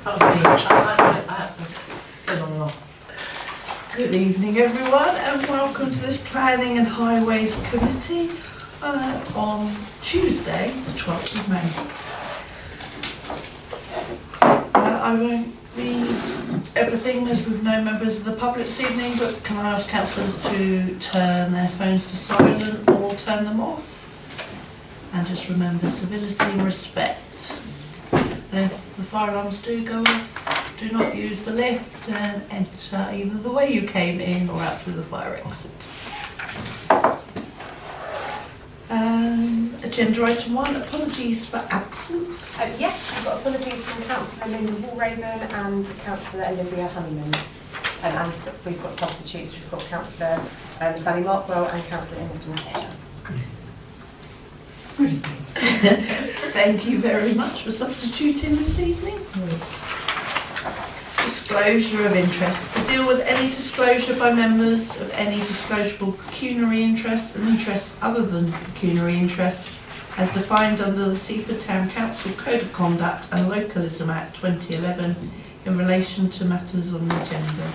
That was me. I had to turn on and off. Good evening everyone and welcome to this Planning and Highways Committee on Tuesday the 12th of May. I won't read everything as we've no members of the public this evening, but can I ask councillors to turn their phones to silent or turn them off? And just remember civility and respect. And if the fire alarms do go off, do not use the lift and enter either the way you came in or out through the fire exit. Agenda item 1, apologies for absence. Yes, we've got apologies from Councillor Linda Walraven and Councillor Olivia Honeyman. And we've got substitutes, we've got Councillor Sally Markwell and Councillor Imogen Taylor. Thank you very much for substituting this evening. Disclosure of interest. To deal with any disclosure by members of any disclosable pecuniary interest and interests other than pecuniary interests as defined under the Seaford Town Council Code of Conduct and Localism Act 2011 in relation to matters on the agenda.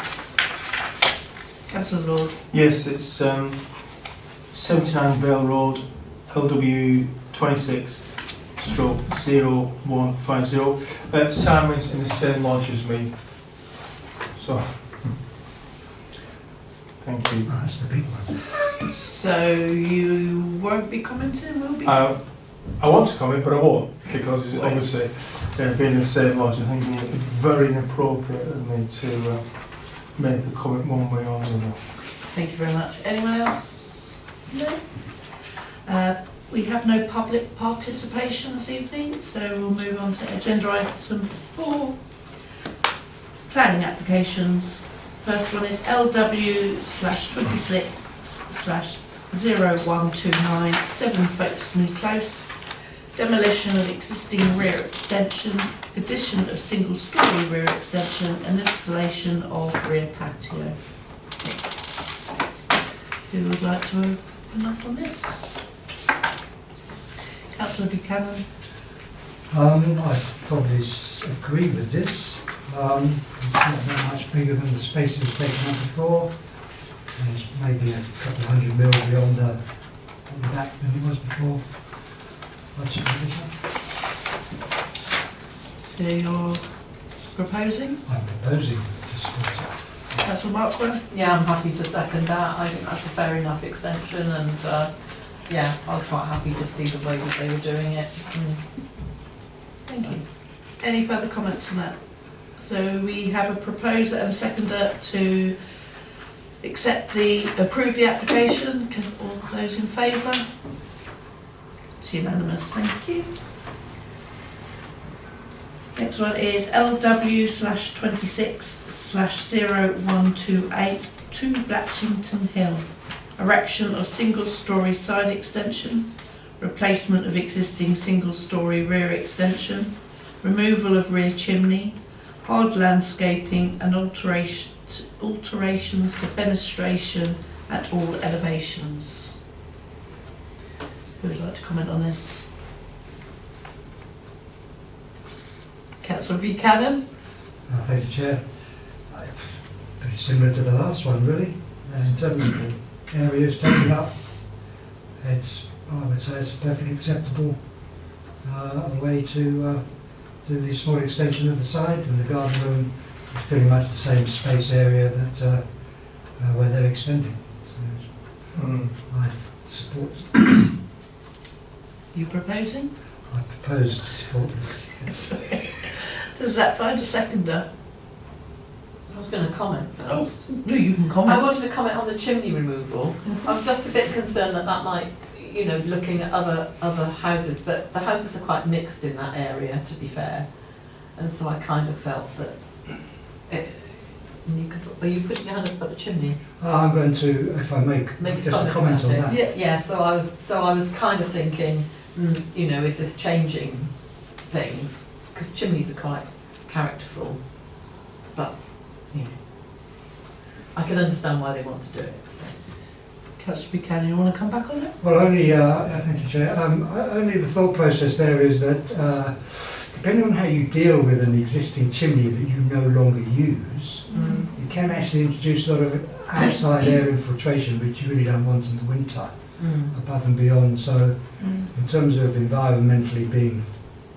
Councillor Lord. Yes, it's 79 Vale Road, LW 26/0150. Simon's in the same lodge as me. So, thank you. Oh, that's the big one. So you won't be commenting, will be? I want to comment, but I won't, because it's obviously being in the same lodge, I think it would be very inappropriate of me to make a comment one way or another. Thank you very much. Anyone else? No? We have no public participation this evening, so we'll move on to agenda item 4. Planning applications. First one is LW/26/0129 7 Folkestone Close. Demolition of existing rear extension, addition of single-storey rear extension and installation of rear patio. Who would like to open up on this? Councillor Buchanan. I probably agree with this. It's not that much bigger than the space it was taken up before. It's maybe a couple of hundred mil beyond the back than it was before. What's your position? So you're proposing? I'm proposing to support it. Councillor Markwell? Yeah, I'm happy to second that. I think that's a fair enough extension, and yeah, I was quite happy to see the way that they were doing it. Thank you. Any further comments on that? So we have a proposer and seconder to approve the application. Can all those in favour? It's unanimous, thank you. Next one is LW/26/0128 2 Blatchington Hill. Erection of single-storey side extension, replacement of existing single-storey rear extension, removal of rear chimney, hard landscaping and alterations to fenestration at all elevations. Who would like to comment on this? Councillor Buchanan? Thank you, Chair. Pretty similar to the last one, really. In terms of the areas taken up, I would say it's a perfectly acceptable way to do the small extension of the side, and the garden room is pretty much the same space area that where they're extending. So I support. You proposing? I propose to support this. Yes. Does that find a seconder? I was going to comment first. Oh, no, you can comment. I wanted to comment on the chimney removal. I was just a bit concerned that that might, you know, looking at other houses, but the houses are quite mixed in that area, to be fair, and so I kind of felt that you could. Are you putting your hand up at the chimney? I'm going to, if I make just a comment on that. Yeah. So I was kind of thinking, you know, is this changing things? Because chimneys are quite characterful, but yeah, I can understand why they want to do it. So. Councillor Buchanan, you want to come back on it? Well, only, thank you, Chair. Only the thought process there is that depending on how you deal with an existing chimney that you no longer use, it can actually introduce a lot of outside air infiltration, which you really don't want in the winter, above and beyond. So, in terms of environmentally being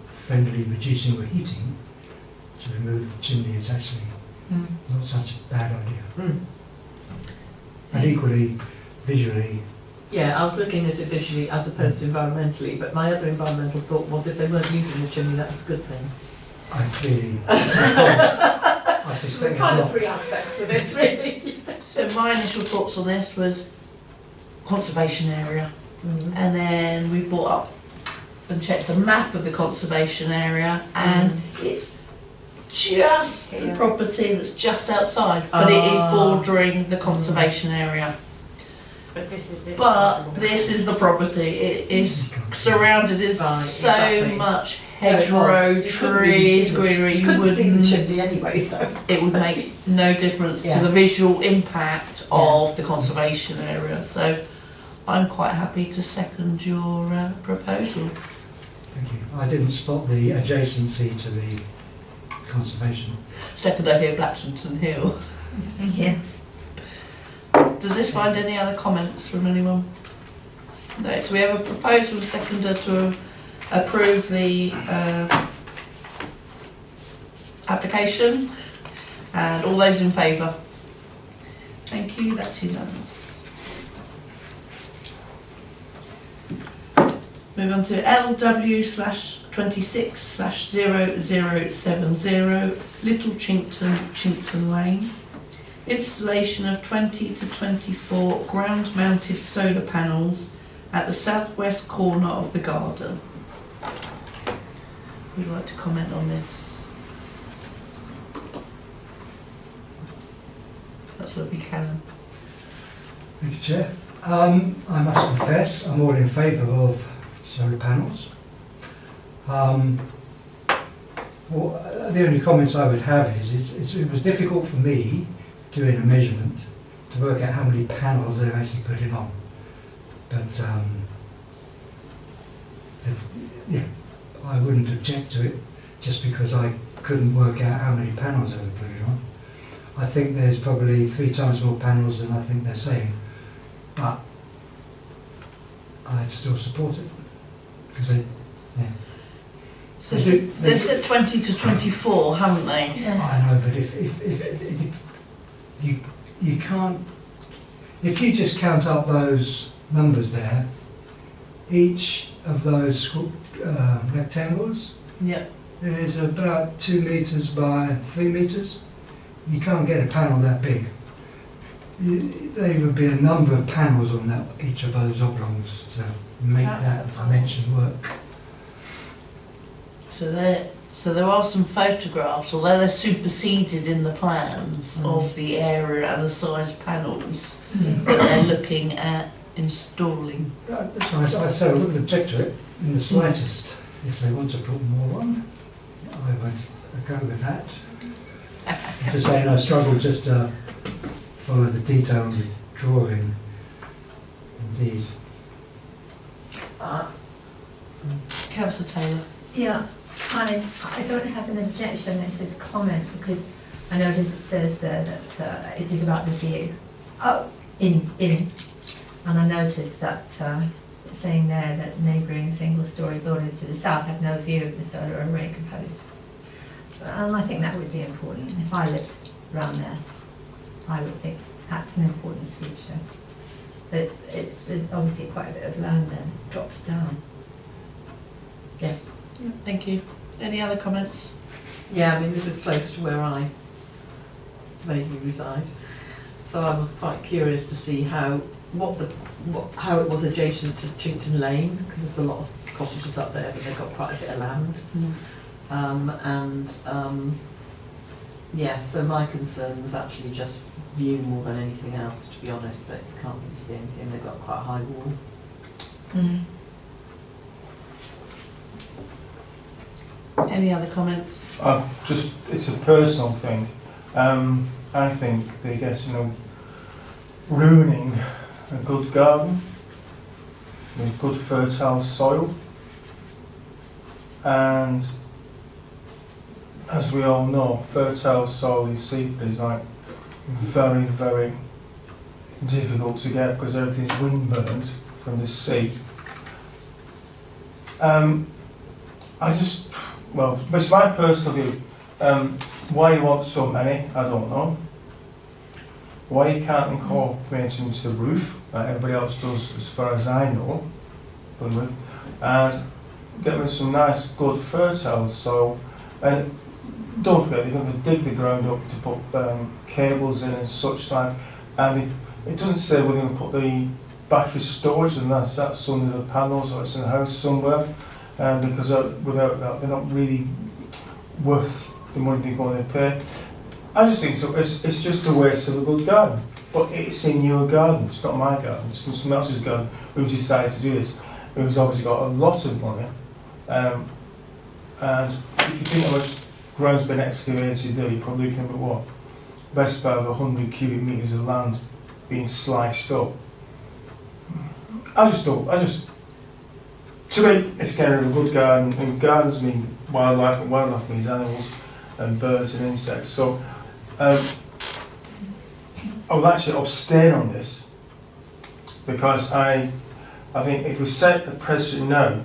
friendly, reducing your heating, to remove the chimney is actually not such a bad idea. And equally, visually, Yeah, I was looking at it visually as opposed to environmentally, but my other environmental thought was if they weren't using the chimney, that was a good thing. I clearly, I There suspect are kind of not. three aspects to this, really. So my initial thoughts on this was conservation area. And then we brought up and checked the map of the conservation area, and it's just the property that's just outside, but it is bordering the conservation area. But this is it. But this is the property. It is surrounded in so exactly. much Yeah, it hedgerow, was. You couldn't really trees, see greenery. You You couldn't see the wouldn't. chimney anyway, so. It would make no difference Yeah. to the visual impact of the conservation area. So I'm quite happy to second your proposal. Thank you. I didn't spot the adjacency to the conservation. Seconder here, Blackington Hill. Yeah. Does this find any other comments from anyone? No, so we have a proposal, a seconder to approve the application, and all those in favour? Thank you, that's unanimous. Move on to LW/26/0070 Little Chinkton Lane. Installation of 20 to 24 ground-mounted solar panels at the southwest corner of the garden. Would you like to comment on this? Councillor Buchanan. Thank you, Chair. I must confess, I'm all in favour of solar panels. Well, the only comments I would have is it was difficult for me doing a measurement to work out how many panels they're actually putting on. But yeah, I wouldn't object to it just because I couldn't work out how many panels they were putting on. I think there's probably 3 times more panels than I think they're saying, but I'd still support it because they, yeah. So they've said 20 to 24, haven't they? I know, but if you can't, if you just count up those numbers there, each of those rectangles Yeah. is about 2 metres by 3 metres. You can't get a panel that big. There would be a number of panels on that each of those oblongs to make that dimension work. So there are some photographs, although they're superseded in the plans of the area and the size panels that they're looking at installing. That's why I said I wouldn't object to it in the slightest. If they want to put more on, I would go with that. Just saying, I struggle just to follow the detail of the drawing. Indeed. Councillor Taylor. Yeah, I don't have an objection, it's just comment, because I notice it says there that this is about the view. And I noticed that it's saying there that neighbouring single-storey buildings to the south have no view of the solar array proposed. And I think that would be important. If I lived around there, I would think that's an important feature. But there's obviously quite a bit of land there that drops down. Yeah. Thank you. Any other comments? Yeah, I mean, this is close to where I vaguely reside. So I was quite curious to see how it was adjacent to Chinkton Lane, because there's a lot of cottages up there, but they've got quite a bit of land. Yeah, so my concern was actually just view more than anything else, to be honest, but you can't really see anything. They've got quite a high wall. Any other comments? It's a personal thing. I think they get, ruining a good garden with good fertile soil, and I think as we all know, fertile soil in Seaford is like very, very difficult to get because everything's windburned from the sea. I just, well, it's my personal view. Why you want so many, I don't know. Why you can't incorporate them into the roof, like everybody else does, as far as I know, and get me some nice, good fertile soil. And don't forget, they're going to dig the ground up to put cables in and such like. And it doesn't say we're going to put the battery storage, and that's under the panels or it's in the house somewhere. Because without that, they're not really worth the money they're going to pay. I just think so. It's just a waste of a good garden. But it's in your garden. It's not my garden. It's in someone else's garden who's decided to do this. Who's obviously got a lot of money. And if you think how much ground's been excavated there, you're probably looking at what? Best part of 100 cubic metres of land being sliced up. To me, it's kind of a good garden, and gardens mean wildlife, and wildlife means animals and birds and insects. So I will actually abstain on this because I think if we set a precedent now,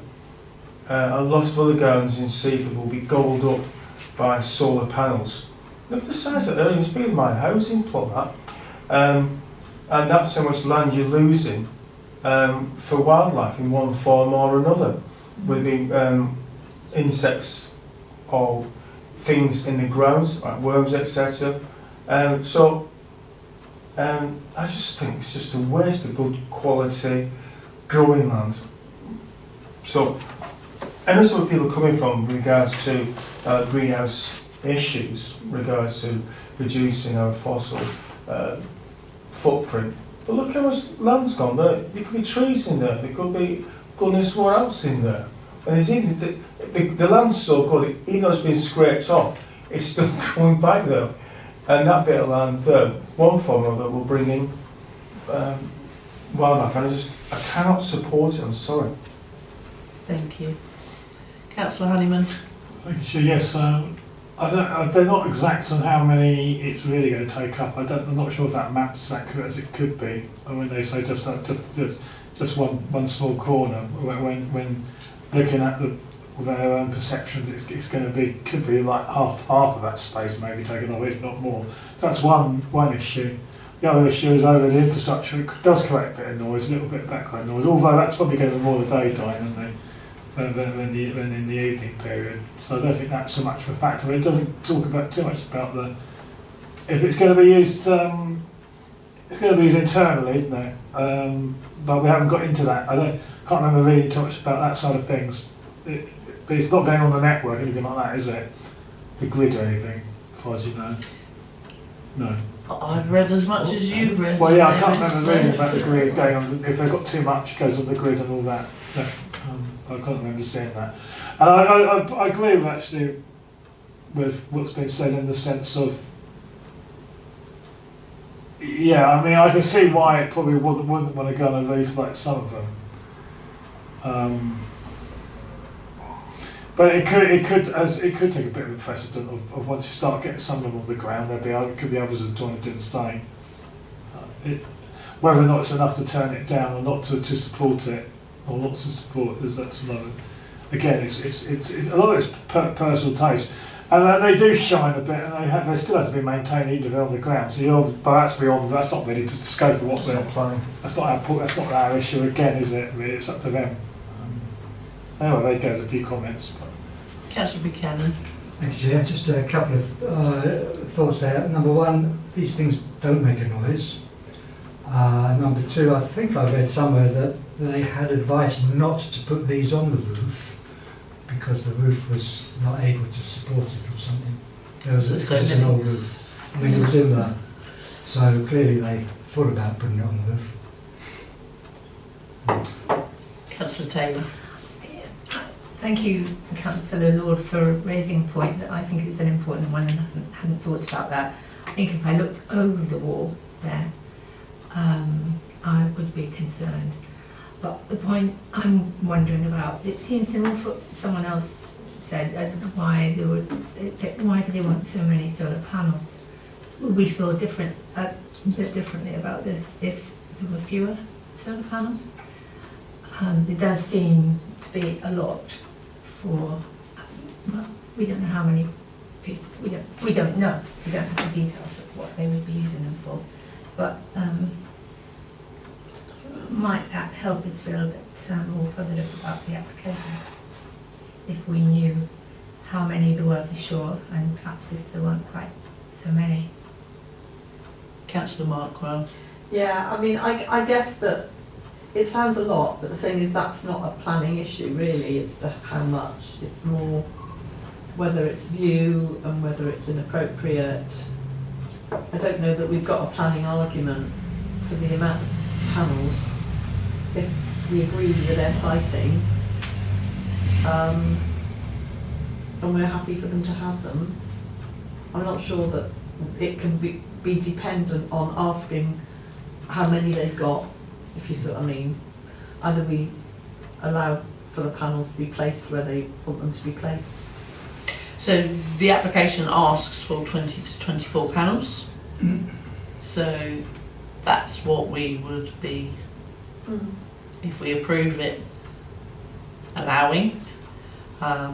a lot of other gardens in Seaford will be gobbled up by solar panels. Look at the size of that, it's bigger than my housing plot that. And that's how much land you're losing for wildlife in one form or another, whether it be insects or things in the ground, like worms, etc. I just think it's just a waste of good quality growing land. So, and that's where people are coming from with regards to greenhouse issues, regards to reducing our fossil footprint. But look how much land's gone there. There could be trees in there. There could be goodness what else in there. And there's even the land's so good, even though it's been scraped off, it's still going back there. And that bit of land there, one form or another, will bring in wildlife. And I cannot support it. I'm sorry. Thank you. Councillor Honeyman. Thank you. Yes. They're not exact on how many it's really going to take up. I'm not sure if that map's as accurate as it could be. I mean, they say just one small corner. When looking at with our own perceptions, it's going to could be like half of that space maybe taken up, if not more. So that's one issue. The other issue is over the infrastructure. It does collect a bit of noise, a little bit of background noise. Although that's probably going to be more the daytime, isn't it, than in the evening period. So I don't think that's so much of a factor. It doesn't talk about too much about if it's going to be used. It's going to be used internally, isn't it? But we haven't got into that. Can't remember reading too much about that side of things. But it's not going on the network or anything like that, is it? The grid or anything, as far as you know. No. I've read as much as you've read. Well, yeah, I can't remember reading about the grid going on. If they've got too much, it goes on the grid and all that. No, I can't remember seeing that. And I agree with actually with what's been said in the sense of, yeah, I mean, I can see why it probably wouldn't want to go on a roof like some of them. But it could take a bit of a precedent of once you start getting some of them on the ground, there could be others that want to do the same. Whether or not it's enough to turn it down or not to support it, or not to support it, that's another. Again, it's a lot of it's personal taste, and they do shine a bit, and they still have to be maintained even if they're on the ground. So that's not really to the scope of what they're planning. That's not our issue again, is it? Really, it's up to them. Anyway, there goes a few comments. Councillor Buchanan. Thank you, Chair. Just a couple of thoughts there. Number one, these things don't make a noise. Number two, I think I read somewhere that they had advice not to put these on the roof because the roof was not able to support it or something. Because it's an old roof. I mean, it was in there. So clearly they thought about putting it on the roof. Councillor Taylor. Thank you, Councillor Lord, for raising a point that I think is an important one, and I hadn't thought about that. I think if I looked over the wall there, I would be concerned. But the point I'm wondering about, it seems simple for someone else said, I don't know why they would, why do they want so many solar panels? Would we feel different, a bit differently about this if there were fewer solar panels? It does seem to be a lot for, well, we don't know how many people, we don't know, we don't have the details of what they would be using them for, but might that help us feel a bit more positive about the application if we knew how many there were for sure, and perhaps if there weren't quite so many? Councillor Markwell. Yeah, I mean, I guess that it sounds a lot, but the thing is that's not a planning issue really, it's the how much. It's more whether it's view and whether it's inappropriate. I don't know that we've got a planning argument for the amount of panels if we agree with their siting, and we're happy for them to have them. I'm not sure that it can be dependent on asking how many they've got, if you see what I mean. Either we allow for the panels to be placed where they want them to be placed. So the application asks for 20 to 24 panels. So that's what we would be, if we approve it, allowing. But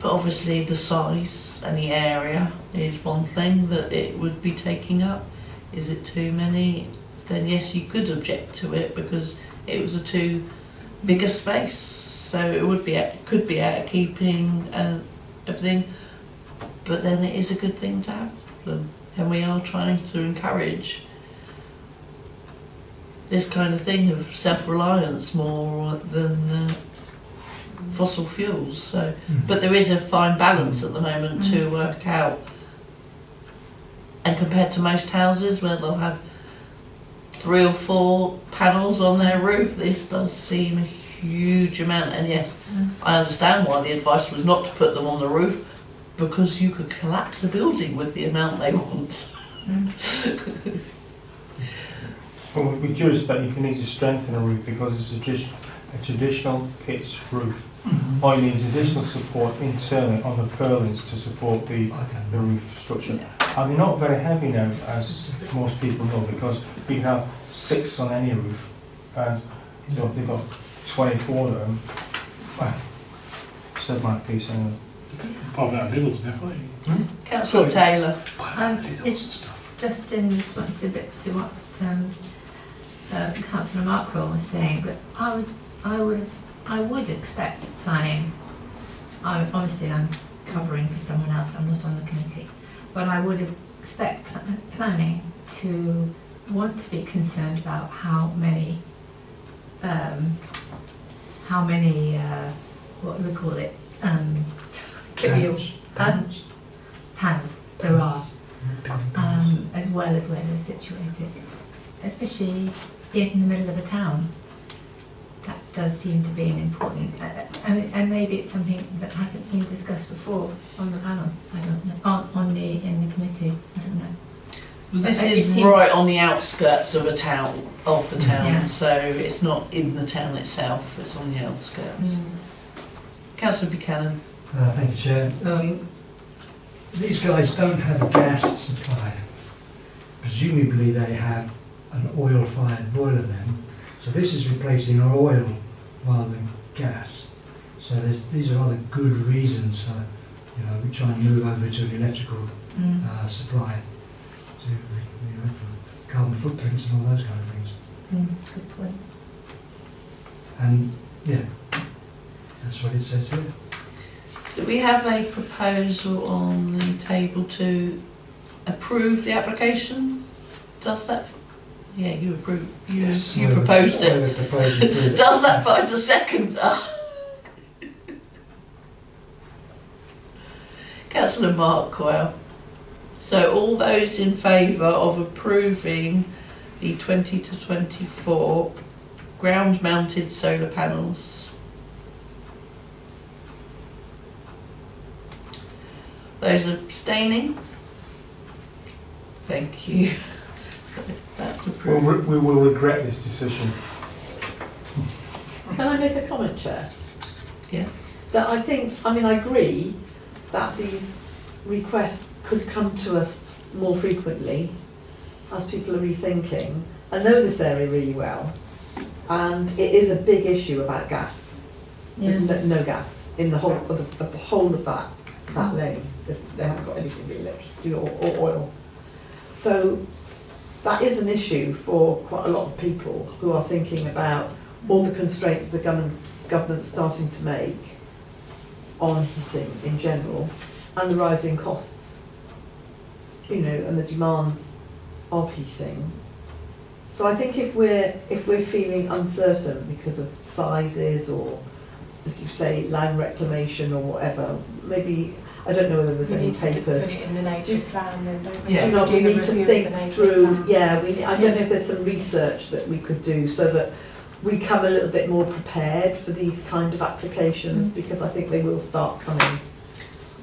obviously the size and the area is one thing that it would be taking up. Is it too many? Then yes, you could object to it because it was a too big a space. So it would be, could be out of keeping and everything. But then it is a good thing to have them, and we are trying to encourage this kind of thing of self-reliance more than fossil fuels. So, but there is a fine balance at the moment to work out. And compared to most houses where they'll have 3 or 4 panels on their roof, this does seem a huge amount. And yes, I understand why the advice was not to put them on the roof, because you could collapse a building with the amount they want. Well, with due respect, you can easily strengthen a roof because it's a traditional pitched roof. Or you need additional support internally on the purlins to support the roof structure. And they're not very heavy now, as most people know, because you can have 6 on any roof, and you know, they've got 24 of them. Well, said my piece anyway. Probably out Lidl's, definitely. Councillor Taylor. It's just in response a bit to what Councillor Markwell was saying, but I would expect planning. Obviously, I'm covering for someone else. I'm not on the committee, but I would expect planning to want to be concerned about how many what do we call it? Panels there are, as well as where they're situated, especially in the middle of a town. That does seem to be an important, and maybe it's something that hasn't been discussed before on the panel. I don't know, in the committee. I don't know. Well, this is right on the outskirts of the town, Yeah. so it's not in the town itself. It's on the outskirts. Councillor Buchanan. Thank you, Chair. These guys don't have a gas supply. Presumably they have an oil-fired boiler then. So this is replacing oil rather than gas. So these are other good reasons for, we try and move over to an electrical supply, to, for carbon footprints and all those kind of things. Good point. And yeah, that's what it says here. So we have a proposal on the table to approve the application. Does that? Yeah, you approve. You proposed it. Does that find a seconder? Councillor Markwell. So all those in favour of approving the 20 to 24 ground-mounted solar panels? Those abstaining? Thank you. That's approved. We will regret this decision. Can I make a comment, Chair? Yeah. That I think, I mean, I agree that these requests could come to us more frequently as people are rethinking. I know this area really well, and it is a big issue about gas. Yeah. No gas in the whole of that lane. They haven't got anything but electricity or oil. So that is an issue for quite a lot of people who are thinking about all the constraints the government's starting to make on heating in general, and the rising costs, and the demands of heating. So I think if we're feeling uncertain because of sizes or, as you say, land reclamation or whatever, maybe, I don't know whether there's any papers. Put it in the nature plan, then don't we? Yeah. Do you know, we need to think through, Plan. I don't know if there's some research that we could do so that we come a little bit more prepared for these kind of applications, because I think they will start coming.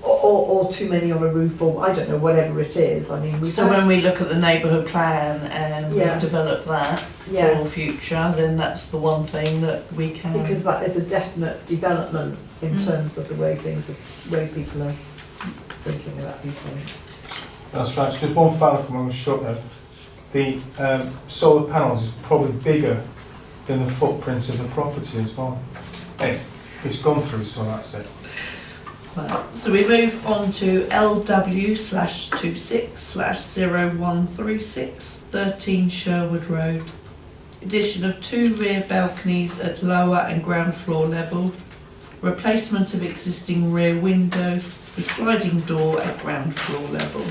Or too many on a roof, or I don't know, whatever it is. I mean, So when we look at the neighbourhood plan and we Yeah. develop that for future, then that's the one thing that we can. because that is a definite development in terms of the way people are thinking about these things. That's right. So just one final comment on the short note. The solar panels is probably bigger than the footprint of the property as well. Anyway, it's gone through, so that's it. Right. So we move on to LW/26/0136, 13 Sherwood Road. Addition of 2 rear balconies at lower and ground floor level. Replacement of existing rear window. The sliding door at ground floor level.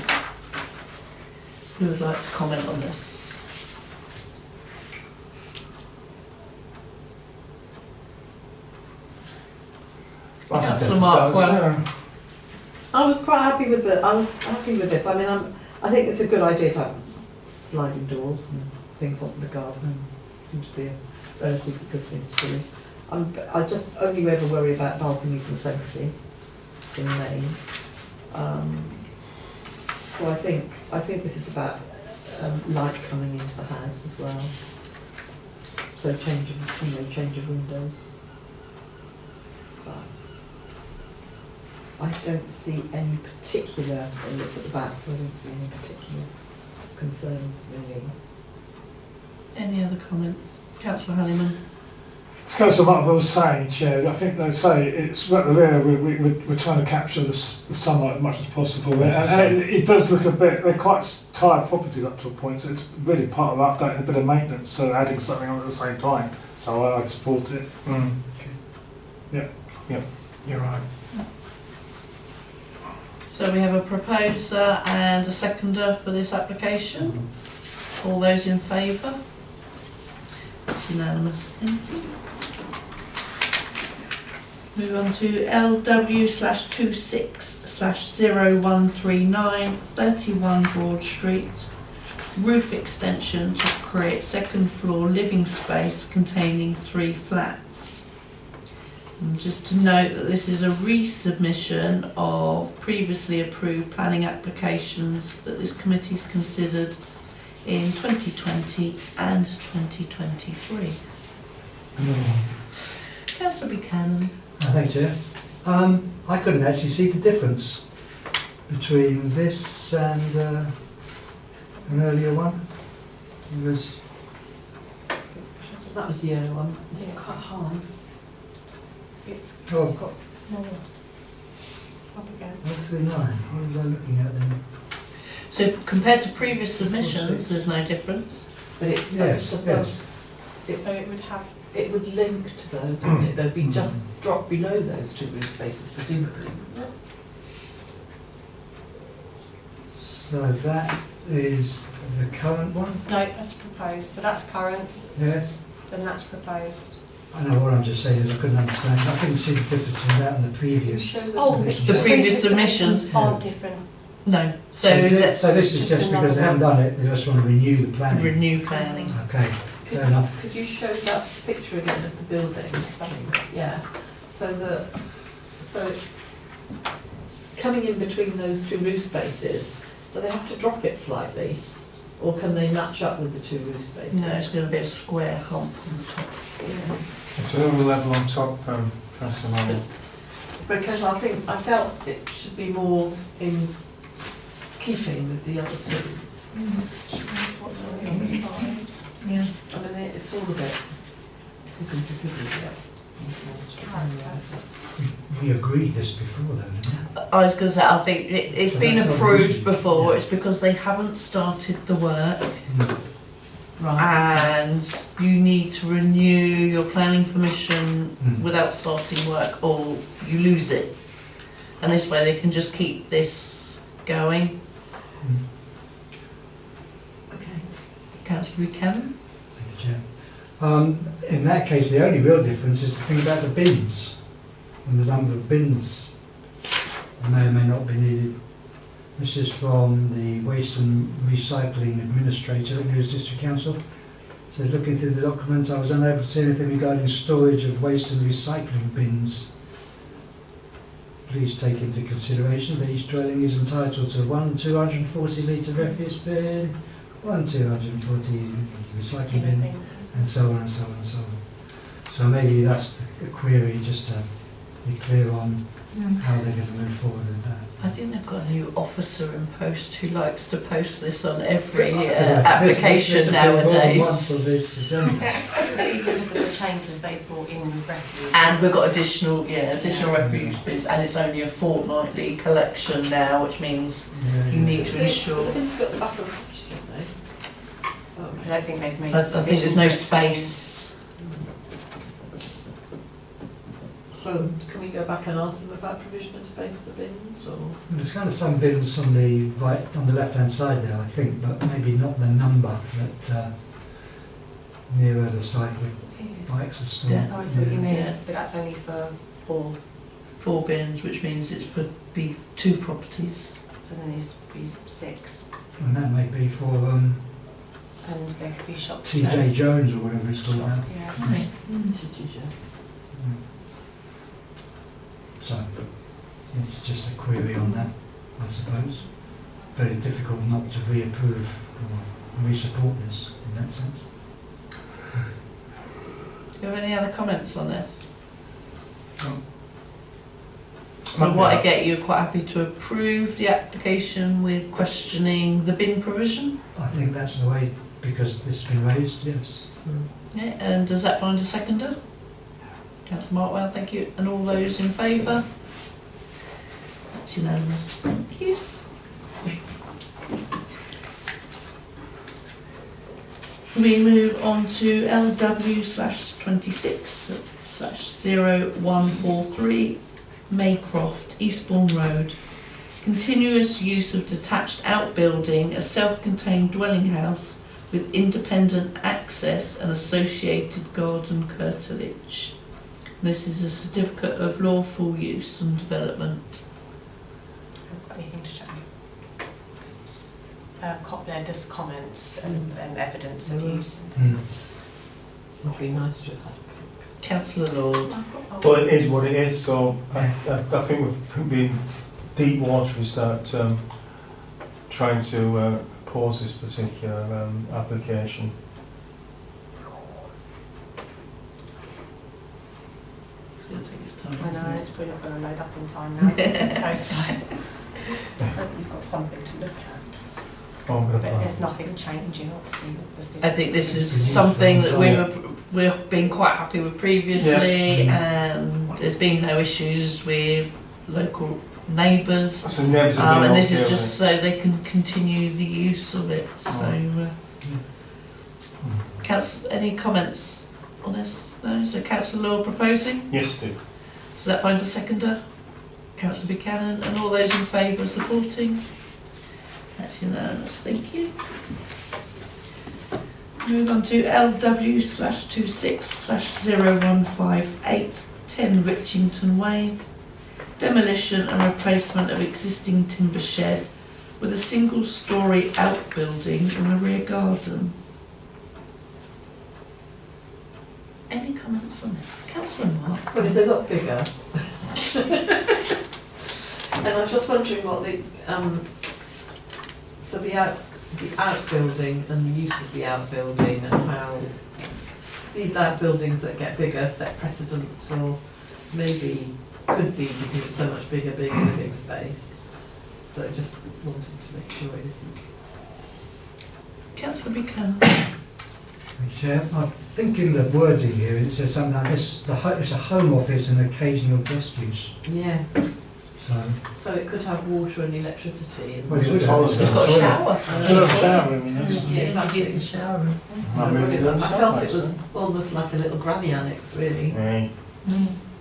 Who would like to comment on this? Councillor Mark, I was quite happy with this. I mean, I think it's a good idea to have sliding doors and things on the garden. It seems to be a relatively good thing to do. I just only ever worry about balconies and safety in the main. So I think this is about light coming into the house as well. So change of windows. But I don't see any particular, and it's at the back, so I don't see any particular concerns really. Any other comments? Councillor Honeyman. Councillor Mark was saying, Chair, I think they say it's at the rear, we're trying to capture the sunlight as much as possible. And it does look a bit, they're quite tired properties up to a point, so it's really part of updating, a bit of maintenance, so adding something on at the same time. So I'd support it. Yep, you're right. So we have a proposer and a seconder for this application. All those in favour? It's unanimous, thank you. Move on to LW/26/0139, 31 Broad Street. Roof extension to create second floor living space containing 3 flats. And just to note that this is a resubmission of previously approved planning applications that this committee's considered in 2020 and 2023. Councillor Buchanan. Thank you, Chair. I couldn't actually see the difference between this and an earlier one. It was That was the earlier one. This is quite high. It's oh, got more up again. 139. What was I looking at then? So compared to previous submissions, there's no difference? But it's Yes, yes. So it would have. It would link to those, wouldn't it? They'd be just drop below those 2 roof spaces, presumably. So that is the current one? No, that's proposed. So that's current, Yes. then that's proposed. I know what I'm just saying is I couldn't understand. I couldn't see the difference between that and the previous. Oh, submission. The previous submissions aren't different. No. So this is just just because they haven't done it, they just want to renew the planning. Renew planning. Okay, fair enough. Could you show that picture again of the building? Yeah. So it's coming in between those 2 roof spaces. Do they have to drop it slightly? Or can they match up with the 2 roof spaces? No, it's going to be a square hump on the top. Yeah. It's another level on top, Councillor Manning. Because I felt it should be more in keeping with the other 2. Yeah. I mean, it's all a bit. We agreed this before though, didn't we? I was going to say, I think it's So been that's not approved easy. before, Yeah. it's because they haven't started the work Right. and you need to renew your planning permission Mm. without starting work or you lose it. And this way they can just keep this going. Okay. Councillor Buchanan? Thank you, Chair. In that case, the only real difference is the thing about the bins and the number of bins that may or may not be needed. This is from the Waste and Recycling Administrator at Lewes District Council. It says, looking through the documents, I was unable to see anything regarding storage of waste and recycling bins. Please take into consideration that each dwelling is entitled to 1 240 litre refuse bin, 1 240 litre recycling bin, and so on and so on and so on. So maybe that's the query, just to be clear on how they're going to move forward with that. I think they've got a new officer in post who likes to post this on every This application has been more than once nowadays. on this agenda. Because of the changes they brought in refuse. And we've got additional refuse bins, and it's only a fortnightly collection now, which means Yeah, you need to ensure. The bin's got the back of the I don't think they've made. I think there's no space. So can we go back and ask them about provision of space for bins, or? There's kind of some bins on the right, on the left-hand side there, I think, but maybe not the number that near where the cycling bikes are stored. Yeah. Oh, I see what you mean, Yeah. but that's only for 4, 4 bins, which means it's for be 2 properties. so there needs to be 6, And that may be for and there could be shops. TJ Jones or whatever it's called now. Yeah. So it's just a query on that, I suppose. Very difficult not to reapprove or re-support this in that sense. Do you have any other comments on this? No. So what I get, you're quite happy to approve the application with questioning the bin provision? I think that's the way, because this has been raised, yes. Yeah, and does that find a seconder? Councillor Markwell, thank you. And all those in favour? That's unanimous, thank you. We move on to LW/26/0143 Maycroft, Eastbourne Road. Continuous use of detached outbuilding, a self-contained dwelling house with independent access and associated garden curtilage. This is a certificate of lawful use and development. I haven't got anything to show you. It's they're just comments and evidence of use and things. Would be nice to have had. Councillor Lord. Well, it is what it is, so I think we've been deep water we start trying to pause this particular application. It's going to take its time, I isn't know, it? it's probably not going to load up in time now, so it's like, just so that you've got something to look at. Oh, I'm But going to there's nothing changing, obviously, with the physical. I think this is It's been used something for a that long we've been quite happy with previously, Yeah. and there's been no issues with local neighbours. So neighbours have been And this okay is with just so they can continue the use of it. So, any comments on this? No. So, Councillor Law proposing. it. Yes, Steve. So that finds a seconder. Councillor Buchanan, and all those in favour supporting. That's unanimous. Thank you. Move on to LW/26/0158 10 Richington Way. Demolition and replacement of existing timber shed with a single-storey outbuilding in a rear garden. Any comments on this? Councillor Mark? Well, if they got bigger. And I was just wondering what the, so the the outbuilding and the use of the outbuilding and how these outbuildings that get bigger set precedents for maybe could be because it's so much bigger being a living space. So I just wanted to make sure it isn't. Councillor Buchanan. Chair, I think in the wording here it says something like this: it's a home office and occasional guest use. Yeah. So it could have water and electricity. And well, It's got a shower. Shower room, you know. Just to introduce a shower room. I felt it was almost like a little granny annex, really. Hey.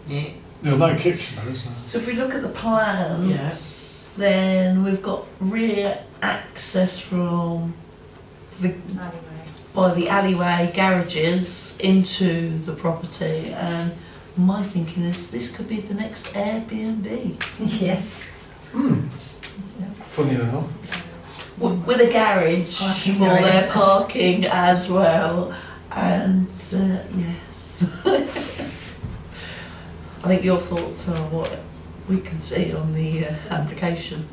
Yeah. There's no kitchen though, is there? So if we look at the plans, then we've got rear access from the by the alleyway garages into the property, and my thinking is this could be the next Airbnb. Yes. Funny enough. With a garage Parking for area. their parking as well, and yes. I think your thoughts are what we can see on the application.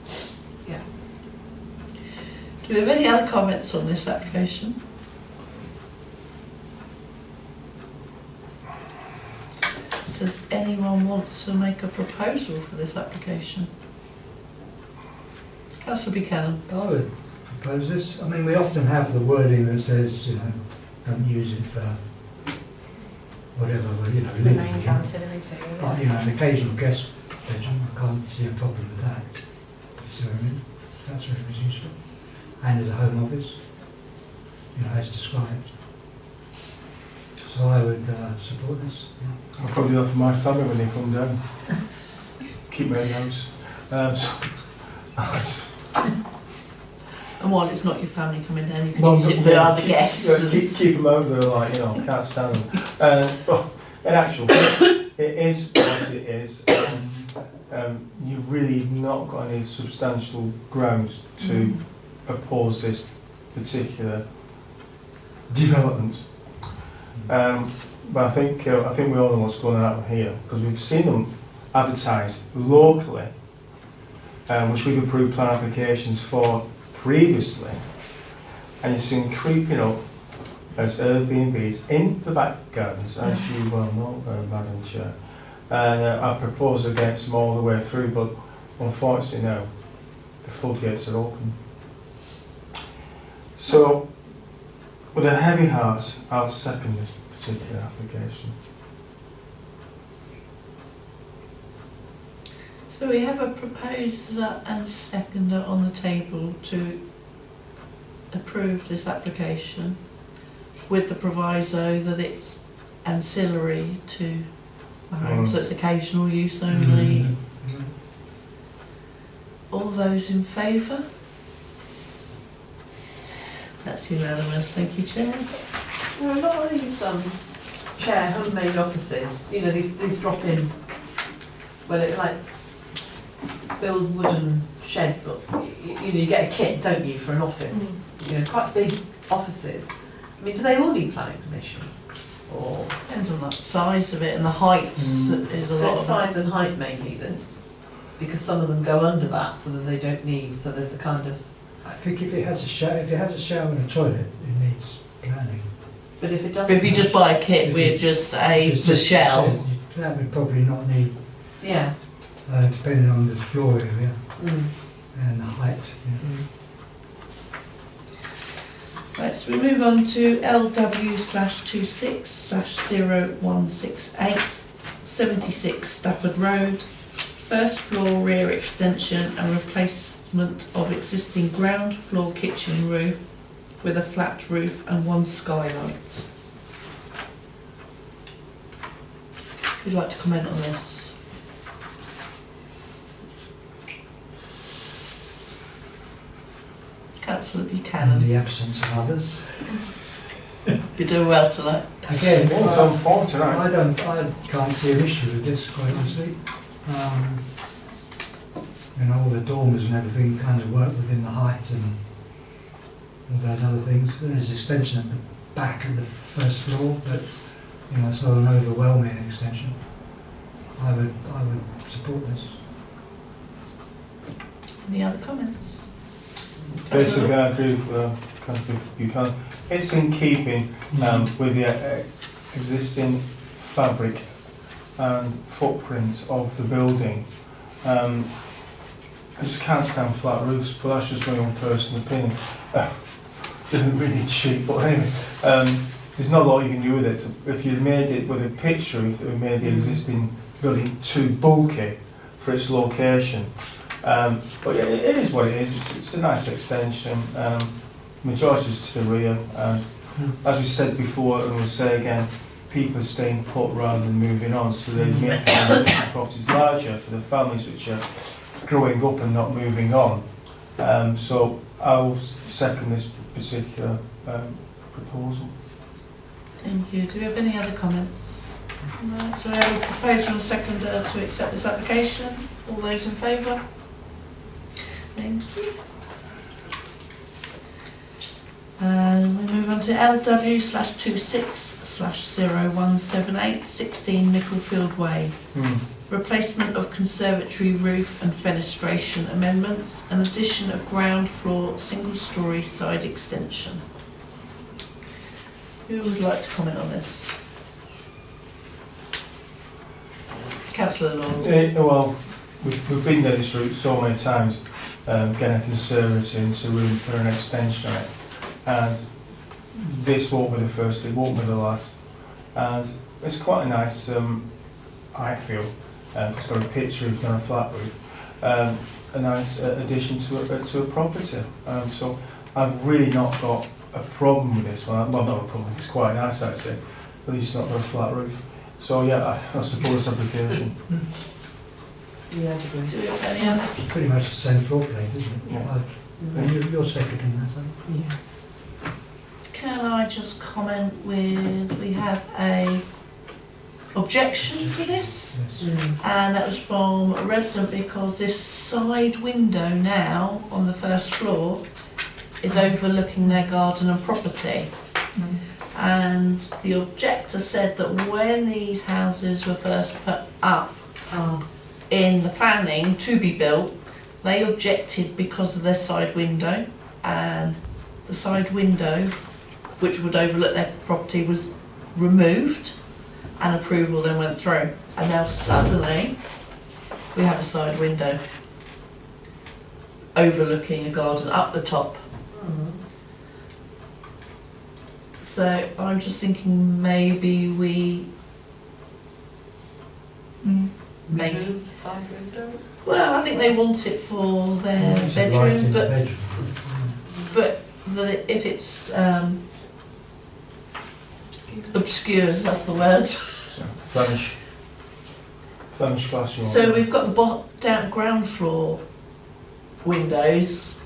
Yeah. Do we have any other comments on this application? Does anyone want to make a proposal for this application? Councillor Buchanan. I would propose this. I mean, we often have the wording that says, you know, don't use it for whatever, you know, living. Remains ancillary to. But, you know, an occasional guest bedroom, I can't see a problem with that. So, I mean, that's where it was useful. And as a home office, you know, as described. So I would support this. Yeah. I'll probably do that for my family when they come down. Keep my house. And while it's not your family coming down, you can Well, use it for yeah, other guests. keep them over, like, you know, can't stand them. But in actual fact, it is what it is. You've really not got any substantial grounds to oppose this particular development. But I think we all know what's going on here, because we've seen them advertised locally, which we've approved plan applications for previously, and you've seen creeping up as Airbnbs in the back gardens, as you well know, Madam Chair. And I propose against them all the way through, but unfortunately now the floodgates are open. So, with a heavy heart, I'll second this particular application. So we have a proposer and seconder on the table to approve this application with the proviso that it's ancillary to the home, so it's occasional use only. All those in favour? That's unanimous, thank you, Chair. There are a lot of these chair homemade offices, you know, these drop-in, where they like build wooden sheds, or you know, you get a kit, don't you, for an office? You know, quite big offices. I mean, do they all need planning permission? Or Depends on the size of it and the height is a so lot it's of size and height mainly, because some of them go under that, so that they don't need. So there's a kind of. I think if it has a shower and a toilet, it needs planning. But if it But doesn't. if you just buy a kit with just the shell, that would probably not need, Yeah. depending on the floor area Mm. and the height. Yeah. right, so we move on to LW/26/0168, 76 Stafford Road, first floor rear extension and replacement of existing ground floor kitchen roof with a flat roof and one skylight. Who'd like to comment on this? Councillor In Buchanan. the absence of others. You're doing well tonight. Again, Well, it's on form tonight. I can't see an issue with this, quite honestly. You know, all the dormers and everything kind of work within the height and all those other things. There's extension at the back of the first floor, but you know, it's not an overwhelming extension. I would support this. Any other comments? Basically, I agree with Councillor Buchanan. It's in keeping with the existing fabric and footprint of the building. I just can't stand flat roofs, but that's just my own personal opinion. They're really cheap, but anyway, there's not a lot you can do with it. If you made it with a pitch roof, it would make the existing building too bulky for its location. But yeah, it is what it is. It's a nice extension. Majority is to the rear. As we said before, and we'll say again, people are staying put rather than moving on, so they make the properties larger for the families which are growing up and not moving on. So I'll second this particular proposal. Thank you. Do we have any other comments? No. So we have a proposal and seconder to accept this application. All those in favour? Thank you. And we move on to LW/26/0178 16 Micklefield Way. Replacement of conservatory roof and fenestration amendments, and addition of ground floor single-storey side extension. Who would like to comment on this? Councillor Lord. Well, we've been down this route so many times, getting a conservatory into room for an extension on it. And this won't be the first, it won't be the last. And it's quite a nice, I feel, it's got a pitch roof, not a flat roof, a nice addition to a property. So I've really not got a problem with this one. Well, not a problem, it's quite nice actually, but it's not got a flat roof. So yeah, I support this application. Yeah, I agree. Do we have any other? It's pretty much the same floor plan, isn't it? Yeah. You're seconding that, aren't you? Yeah. Can I just comment with, we have a objection to this, Yes. and that was from a resident because this side window now on the first floor is overlooking their garden and property. And the objector said that when these houses were first put up in the planning to be built, they objected because of their side window, and the side window, which would overlook their property, was removed, and approval then went through. And now suddenly we have a side window overlooking a garden up the top. So I'm just thinking maybe we make. Remove the side window? Well, I think they want it for their It's a light in bedroom, the but bedroom. that if it's obscures, that's the word. Flemish glass. So we've got the down ground floor windows,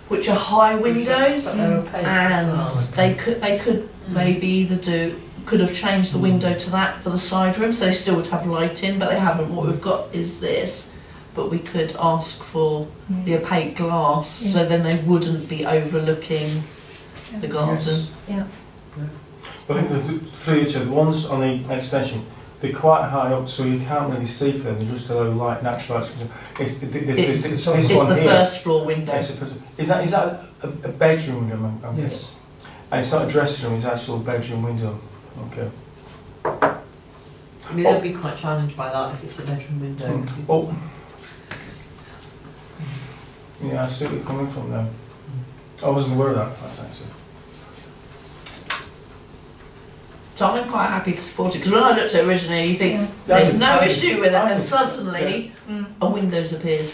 which are high windows, But they're opaque and as they could maybe either could have changed the window to that for the side room, so they still would have light in, but they haven't. What we've got is this, but we could ask for the opaque glass, so then they wouldn't be overlooking the garden. Yes. Yeah. I think the future, the ones on the extension, they're quite high up, so you can't really see for them. They just allow light, natural light. It's It's one the here. first floor window. Is that a bedroom window? Yes. And it's not a dressing room; it's actually a bedroom window. Okay. I mean, they'll be quite challenged by that if it's a bedroom window. Oh. Yeah, I see where you're coming from now. I wasn't aware of that. That's actually. So I'm quite happy to support it, because when I looked at it originally, you think there's no issue with it, and suddenly a window's appeared.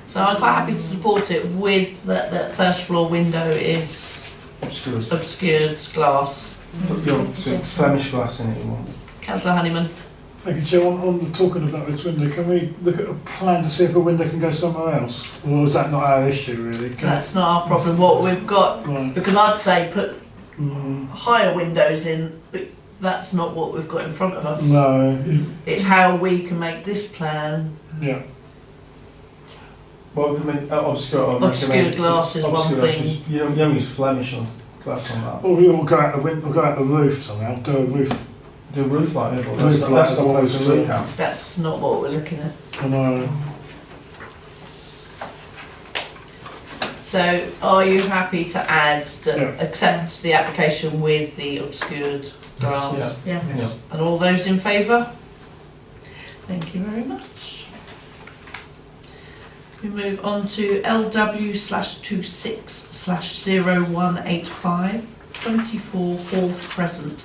So I'm quite happy to support it with that first floor window is obscured glass. Flemish glass in it, you want. Councillor Honeyman. Thank you, Chair. On talking about this window, can we look at a plan to see if a window can go somewhere else? Or is that not our issue, really? That's not our problem. What we've got, Right. because I'd say put higher windows in, but that's not what we've got in front of us. No. It's how we can make this plan. Yeah. Well, we can make Obscured glass is one thing. You don't use Flemish on glass on that. Or we'll go out the window, go out the roof somehow. Do a roof. Do a roof like that, but Roof that's like not the what we walls can to look look at. That's not what we're looking at. I know. So are you happy to add that, Yeah. accept the application with the obscured grass? Yeah. Yes. Yeah. And all those in favour? Thank you very much. We move on to LW/26/0185, 24 Hawth Crescent,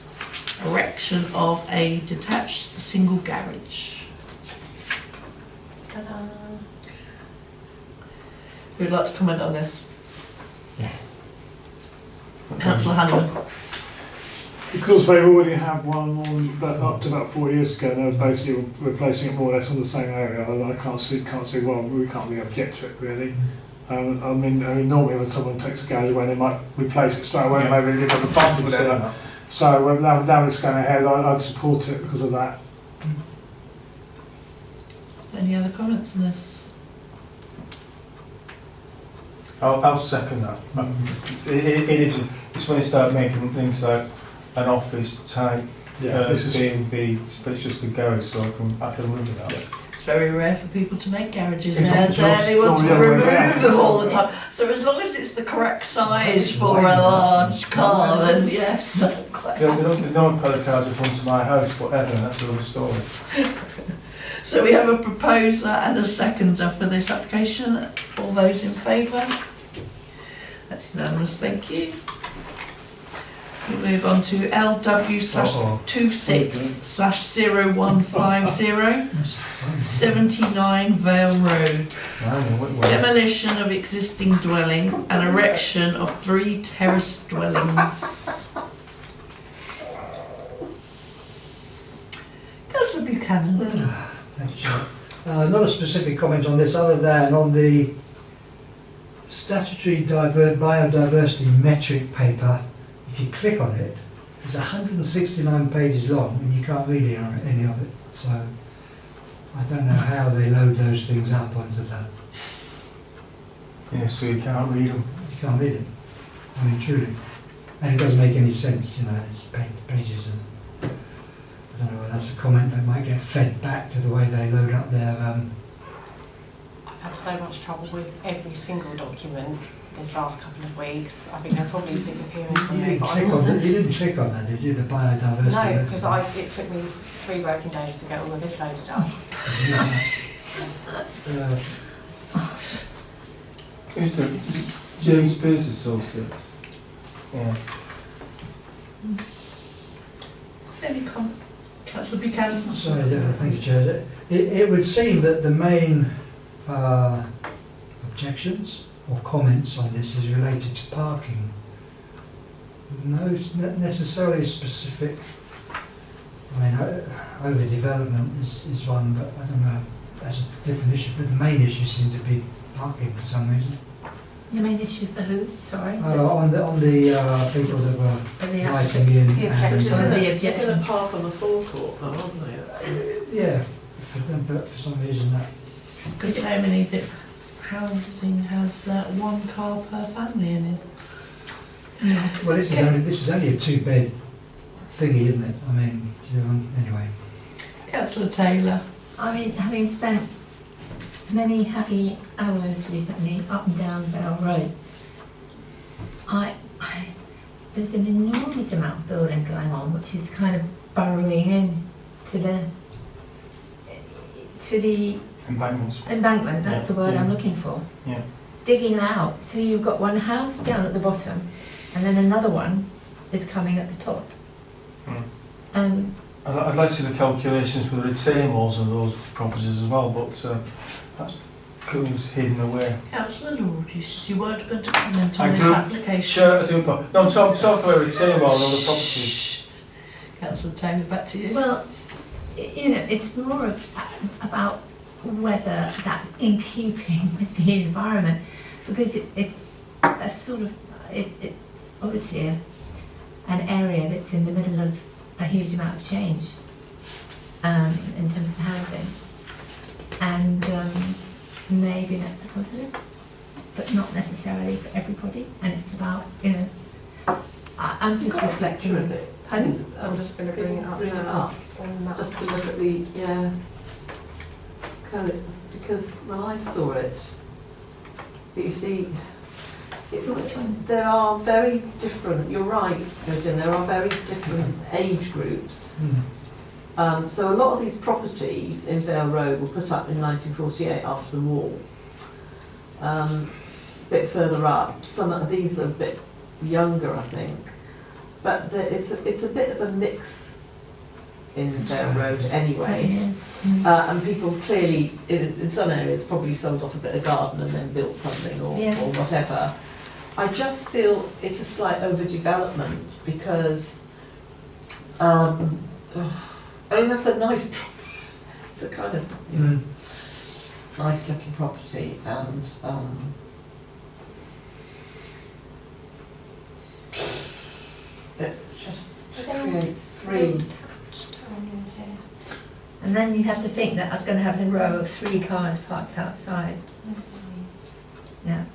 erection of a detached single garage. Ta-da. Who'd like to comment on this? Councillor Hanneman. Because they already had one on up to about 4 years ago, they were basically replacing it more or less on the same area. I can't see why we can't really object to it really. I mean, normally when someone takes a garage away, they might replace it straight away, Yeah. maybe live on the bump or whatever. So now it's going ahead, I'd support it because of that. Any other comments on this? I'll second that. It is, it's when you start making things like an office type, This is B&B, but it's just a garage, so I can live with that. It's very rare for people to make garages It's there, not they want to the other way remove around. them all the time. So as long as it's the correct size for a large car, then yes, I'm quite Yeah, happy. there's no one put a car in front of my house, whatever, that's another story. So we have a proposer and a seconder for this application. All those in favour? That's unanimous, thank you. We move on to LW/26/0150, That's fine. 79 Vale Road. Well, Demolition of existing dwelling and erection of 3 terrace dwellings. Councillor Buchanan. Thank you, Chair. Not a specific comment on this, other than on the statutory biodiversity metric paper. If you click on it, it's 169 pages long, and you can't read any of it. So I don't know how they load those things up onto that. yeah, so you can't read them. You can't read it. I mean, truly. And it doesn't make any sense, you know, it's pages and I don't know whether that's a comment that might get fed back to the way they load up their I've had so much trouble with every single document this last couple of weeks. I think they're probably sick of hearing from me. But you didn't click on that, did you? The biodiversity? no, because it took me 3 working days to get all of this loaded up. Who's the James Pierce Associates? Yeah. Any comment? Councillor Buchanan. Sorry, thank you, Chair. It would seem that the main objections or comments on this is related to parking. No, not necessarily specific. I mean, overdevelopment is one, but I don't know, that's a different issue. But the main issue seems to be parking for some reason. The main issue for who? Sorry. On the people that were For the writing in. The objections. One of the They're going objections. to park on the forecourt though, aren't they? Yeah, but for some reason that. Because so many housing has 1 car per family in it. Yeah. Well, this is only a 2-bed thingy, isn't it? I mean, anyway. Councillor Taylor. I mean, having spent many happy hours recently up and down Bell Road, there's an enormous amount of building going on, which is kind of burrowing in to the Embankments. embankment. That's the word Yeah. I'm looking for. Yeah. Digging out. So you've got one house down at the bottom, and then another one is coming at the top. I'd like to see the calculations for the retain walls of those properties as well, but that's comes hidden away. Councillor Lord, you weren't going to comment on I this do. application. Sure, I do. But no, talk about retain wall and other properties. Shh. Councillor Taylor, back to you. Well, you know, it's more about whether that in keeping with the environment, because it's a sort of it's obviously an area that's in the middle of a huge amount of change in terms of housing, and maybe that's a positive, but not necessarily for everybody. And it's about, you know, I'm just reflecting on it. I'm just going to bring it up Bring it now. up. On that. Just to look at the, yeah, because when I saw it, you see So which one? There are very different, you're right, Imogen, there are very different age groups. So a lot of these properties in Vale Road were put up in 1948 after the war. A bit further up, some of these are a bit younger, I think. But it's a bit of a mix in Vale Road anyway. And people clearly, in some areas, probably sold off a bit of garden and then built something or whatever. I just feel it's a slight overdevelopment because, I mean, that's a nice property. It's a kind of, you know, nice looking property, and it just creates three. And then you have to think that I was going to have the row of 3 cars parked outside. Yeah.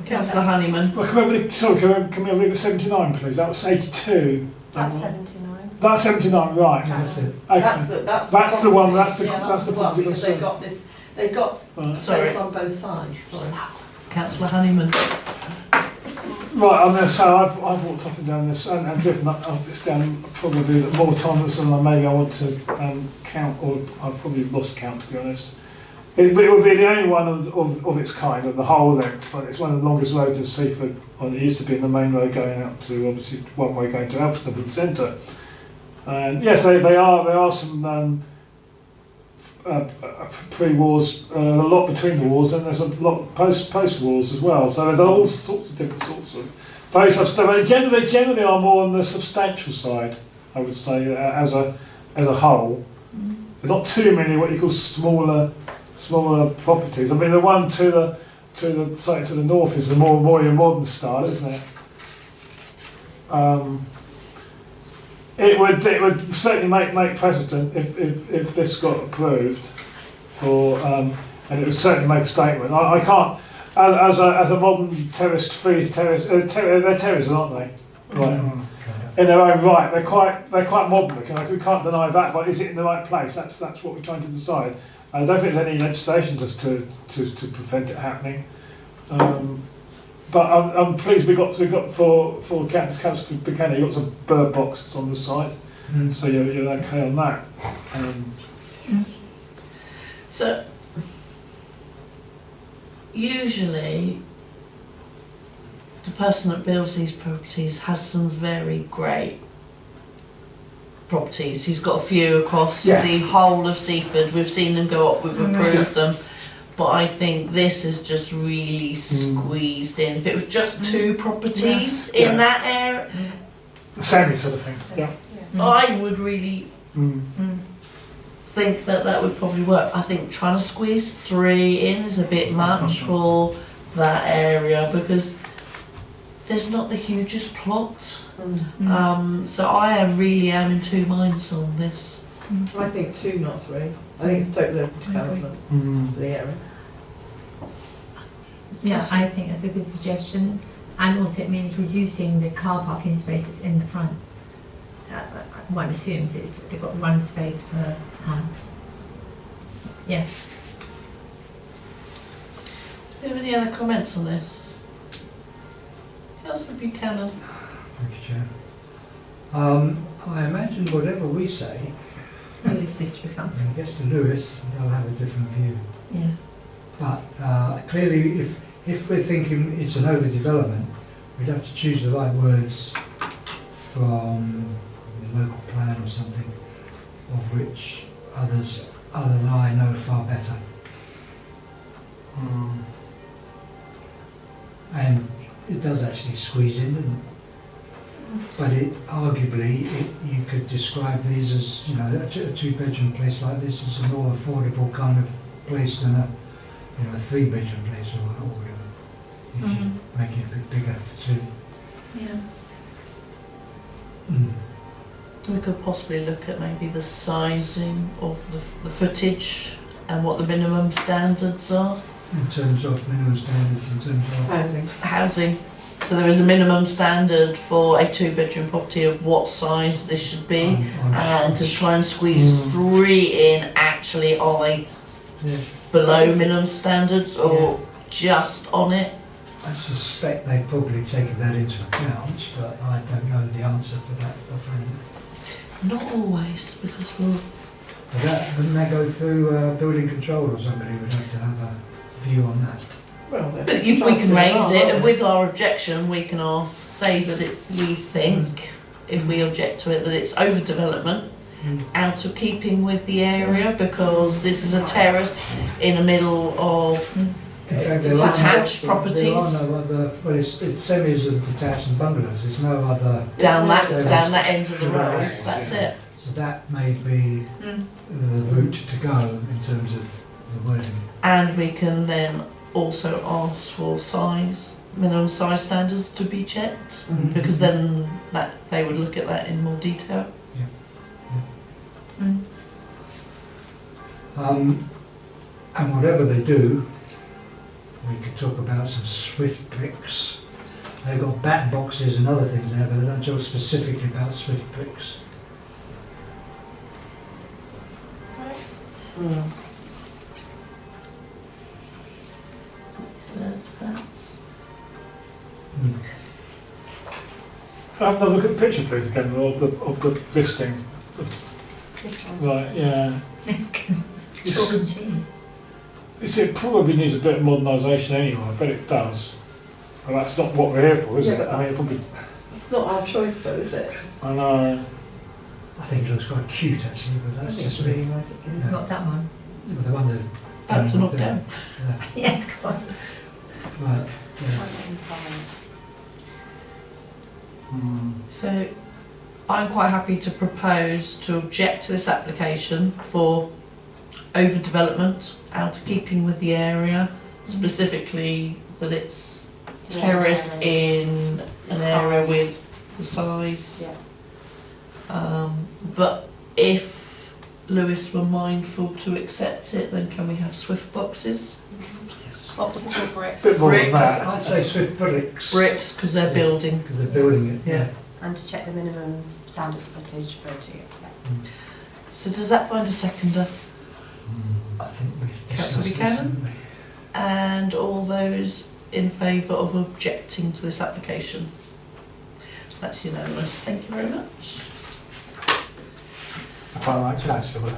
Councillor Honeyman. Well, can we have a look at 79, please? That was 82. That's 79. That's 79, right. That's it. Okay. That's the That's the one. That's the that's the one, because they've got this. They've got Sorry. space on both sides. Sorry. Councillor Honeyman. Right, I'm going to say I've walked up and down this and driven up this down probably more times than maybe I want to count, or I've probably lost count, to be honest. But it would be the only one of its kind of the whole length. It's one of the longest roads in Seaford. Well, it used to be in the main road going out to, obviously, one way going to Elphinstone for the centre. And yes, there are some pre-wars, a lot between the wars, and there's a lot post-wars as well. So there's all sorts of different sorts of very substantial. They generally are more on the substantial side, I would say, as a whole. There's not too many what you call smaller properties. I mean, the one to the north is the more your modern style, isn't it? It would certainly make precedent if this got approved for, and it would certainly make a statement. I can't, as a modern free terrace, they're terraces, aren't they? Right. In their own right, they're quite modern looking. We can't deny that, but is it in the right place? That's what we're trying to decide. I don't think there's any legislation just to prevent it happening. But I'm pleased we got for Councillor Buchanan, you got some bird boxes on the site, so you're okay on that. So, usually, the person that builds these properties has some very great properties. He's got a few across the whole of Seaford. We've seen them go up, we've approved them. But I think this is just really squeezed in. If it was just 2 properties in that area, Same sort of thing. Yeah. I would really think that would probably work. I think trying to squeeze 3 in is a bit much for that area because there's not the hugest plot. So I really am in 2 minds on this. I think 2, not 3. I think it's total development for the area. Yeah, I think that's a good suggestion, and also it means reducing the car parking spaces in the front. One assumes they've got 1 space per house. Yeah. Do you have any other comments on this? Councillor Buchanan. Thank you, Chair. I imagine whatever we say, Lewis Sister when Council. it gets to Lewis, they'll have a different view. Yeah. But clearly, if we're thinking it's an overdevelopment, we'd have to choose the right words from the local plan or something, of which others other than I know far better. And it does actually squeeze in, doesn't it? But arguably, you could describe these as, you know, a 2-bedroom place like this is a more affordable kind of place than a 3-bedroom place or whatever. If you make it a bit bigger for 2. Yeah. We could possibly look at maybe the sizing of the footage and what the minimum standards are. In terms of minimum standards, in terms of Housing. So there is a minimum standard for a 2-bedroom property of what size this should be, and to try and squeeze 3 in, actually, are they below minimum standards or just on it? I suspect they've probably taken that into account, but I don't know the answer to that offering. Not always, because we'll... Wouldn't that go through building control, or somebody would have to have a view on that? Well, But we can raise it, and with our objection, we can ask, say that we think, if we object to it, that it's overdevelopment, out of keeping with the area, because this is a terrace in the middle of In fact, detached There are properties no other, well, it's semis and detached and bungalows, there's no other, down that end of the road, that's it. so that may be the route to go in terms of the wording. And we can then also ask for size, minimum size standards to be checked, because then that they would look at that in more detail. And whatever they do, we could talk about some Swift bricks. They've got bat boxes and other things there, but they don't talk specifically about Swift bricks. Have another look at the picture, please, again, of the listing. This one. Right, yeah. It's chalk and cheese. It probably needs a bit of modernisation anyway, I bet it does. Well, that's not what we're here for, is Yeah, it? but I mean, it probably... It's not our choice though, is it? I know. I think it looks quite cute actually, but that's just me. nice. Yeah. Not that one. Well, the one that That's to knock down. Yeah. Yes, quite. Right. Yeah. Find it inside. So I'm quite happy to propose to object to this application for overdevelopment, out of keeping with the area, specifically that it's terrace in an area with the size. But if Lewis were mindful to accept it, then can we have Swift boxes? Boxes or bricks? Bit more than Bricks. that. I'd say Swift bricks. Bricks, because they're building. Because they're building it. Yeah. And to check the minimum sound splittage for it. So does that find a seconder? I think we've Councillor discussed this, Buchanan? haven't we? And all those in favour of objecting to this application? That's unanimous. Thank you very much. I quite liked it actually, but I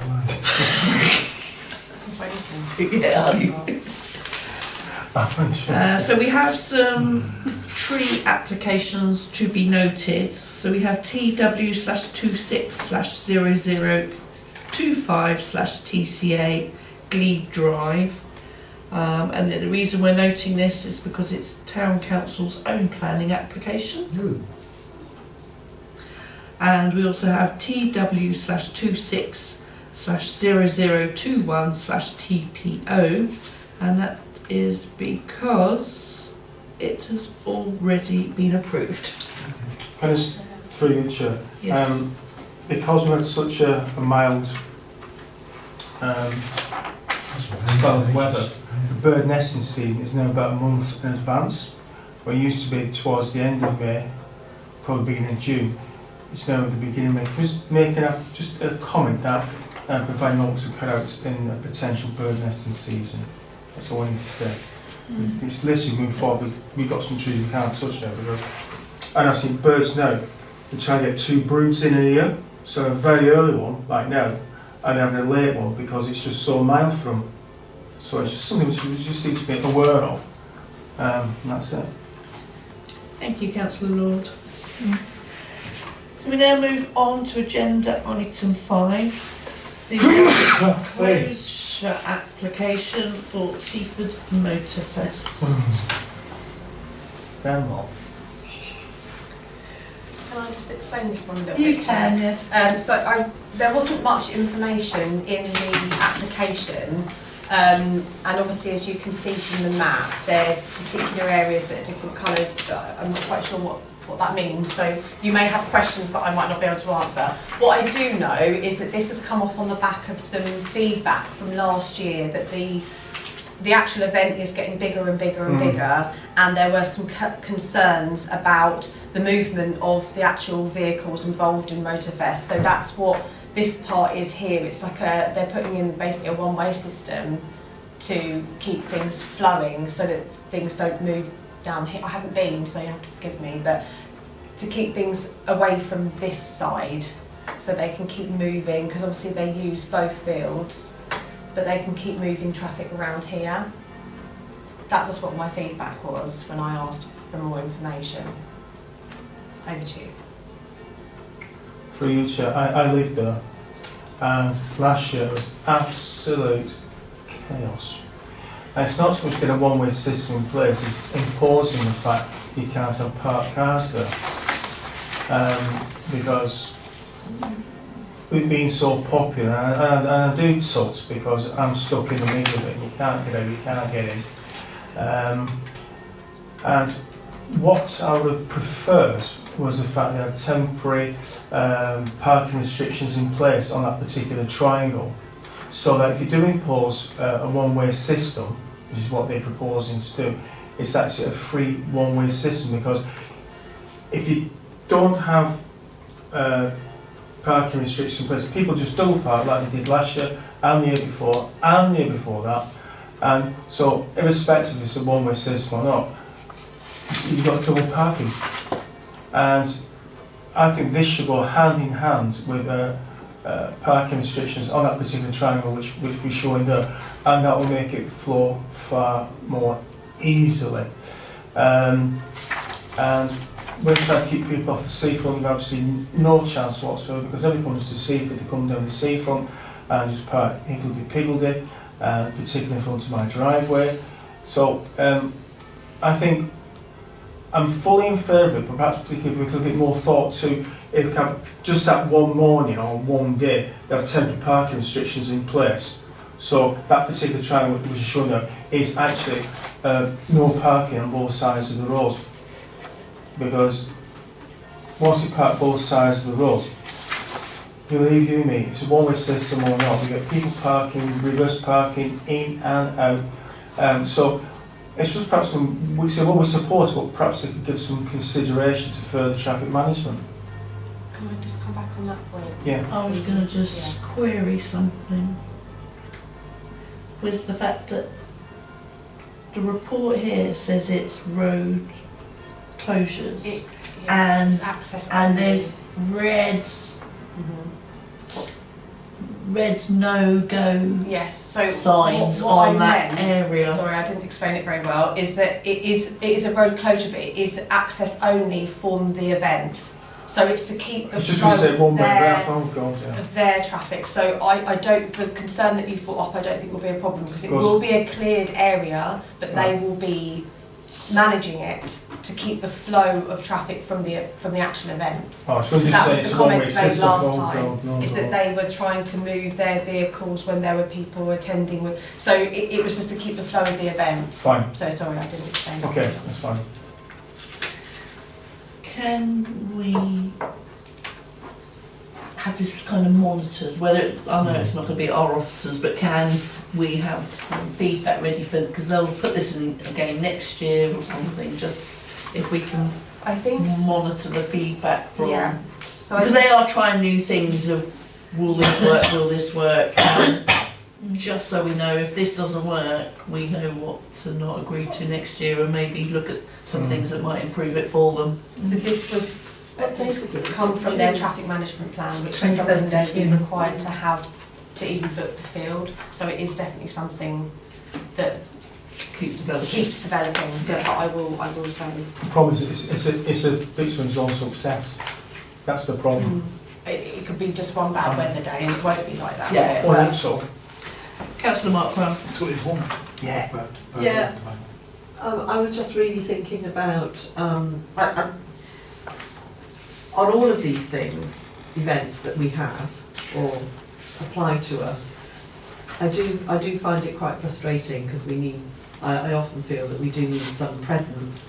don't know. So we have some tree applications to be noted. So we have TW/26/0025/TCA Glebe Drive. And the reason we're noting this is because it's Town Council's own planning application. Ooh. And we also have TW/26/0021/TPO, and that is because it has already been approved. Can I just, through you, Chair, Yes. because we've had such a mild spell of weather, the bird nesting season is now about a month in advance, where it used to be towards the end of May, probably beginning of June. It's now at the beginning of May. Just making just a comment that providing notice of cut-outs in a potential bird nesting season. That's all I need to say. It's literally moving forward. We've got some trees we can't touch now. And I've seen birds now. We're trying to get 2 broods in a year. So a very early one, like now, and then a late one because it's just so mild for them. So it's just something which we just need to be aware of. And that's it. Thank you, Councillor Lord. So we now move on to agenda item 5. The closure application for Seaford Motorfest. Grandma. Can I just explain this one a little You bit? can, yes. There wasn't much information in the application, and obviously as you can see from the map, there's particular areas that are different colours. I'm not quite sure what that means, so you may have questions that I might not be able to answer. What I do know is that this has come off on the back of some feedback from last year that the actual event is getting bigger and bigger and bigger, and there were some concerns about the movement of the actual vehicles involved in Motorfest. So that's what this part is here. It's like they're putting in basically a one-way system to keep things flowing so that things don't move down here. I haven't been, so you have to forgive me, but to keep things away from this side so they can keep moving, because obviously they use both fields, but they can keep moving traffic around here. That was what my feedback was when I asked for more information. Over to you. For you, Chair, I lived there, and last year was absolute chaos. And it's not so much getting a one-way system in place, it's imposing the fact you can't have parked cars there. Because it being so popular, and I do tut because I'm stuck in the middle of it, you can't get out, you can't get in. And what I would have preferred was the fact that temporary parking restrictions in place on that particular triangle, so that if you do impose a one-way system, which is what they're proposing to do, it's actually a free one-way system, because if you don't have parking restrictions in place, people just double park like they did last year and the year before and the year before that, and so irrespective if it's a one-way system or not, you've got double parking. And I think this should go hand in hand with parking restrictions on that particular triangle which we're showing there, and that will make it flow far more easily. And we're trying to keep people off the seafront. We've absolutely no chance whatsoever, because everyone comes to Seaford, they come down the seafront and just park higgledy-piggledy, particularly in front of my driveway. So I think I'm fully in favour of it, but perhaps give it a little bit more thought to, if we have just that one morning or one day, they have temporary parking restrictions in place. So that particular triangle which is shown there is actually no parking on both sides of the road. Because once you park both sides of the road, believe you me, it's a one-way system or not, we get people parking, reverse parking, in and out. So it's just perhaps some, we say, well, we support it, but perhaps they could give some consideration to further traffic management. Can I just come back on that point? Yeah. I was going to just query something with the fact that the report here says it's road closures and It's access and only. there's red no-go Yes, so signs what on I that meant, area. sorry, I didn't explain it very well, is that it is a road closure, but it is access only from the event. So it's to keep the It's just flow going to say one way of breath, oh God, yeah. their traffic. So I don't, the concern that you've brought up, I don't think will be a problem, because it Of course. will be a cleared area, but Right. they will be managing it to keep the flow of traffic from the actual event. Oh, I was going to That say was it's the a one-way comments made system, last oh time, God, no, is no. that they were trying to move their vehicles when there were people attending with, so it was just to keep the flow of the event. Fine, So sorry, I didn't explain that. okay, that's fine. Can we have this kind of monitored? Whether, I know it's not going to be our officers, but can we have some feedback ready for, because they'll put this in again next year or something, just if we can I think, monitor the feedback from, yeah. So I because they are trying new things of will this work, and just so we know if this doesn't work, we know what to not agree to next year, and maybe look at some things that might improve it for them. So this was come from their traffic management plan, which is something they've been required to have to even book the field. So it is definitely something that Keeps developing. keeps developing. So I will say. The problem is it's a bitumen's own success. That's the problem. It could be just one bad weather day, and it won't be like that. Yeah. will it? Or so. Councillor Mark Brown. That's what you want. Yeah. Yeah. I was just really thinking about, on all of these things, events that we have or apply to us, I do find it quite frustrating, because I often feel that we do need some presence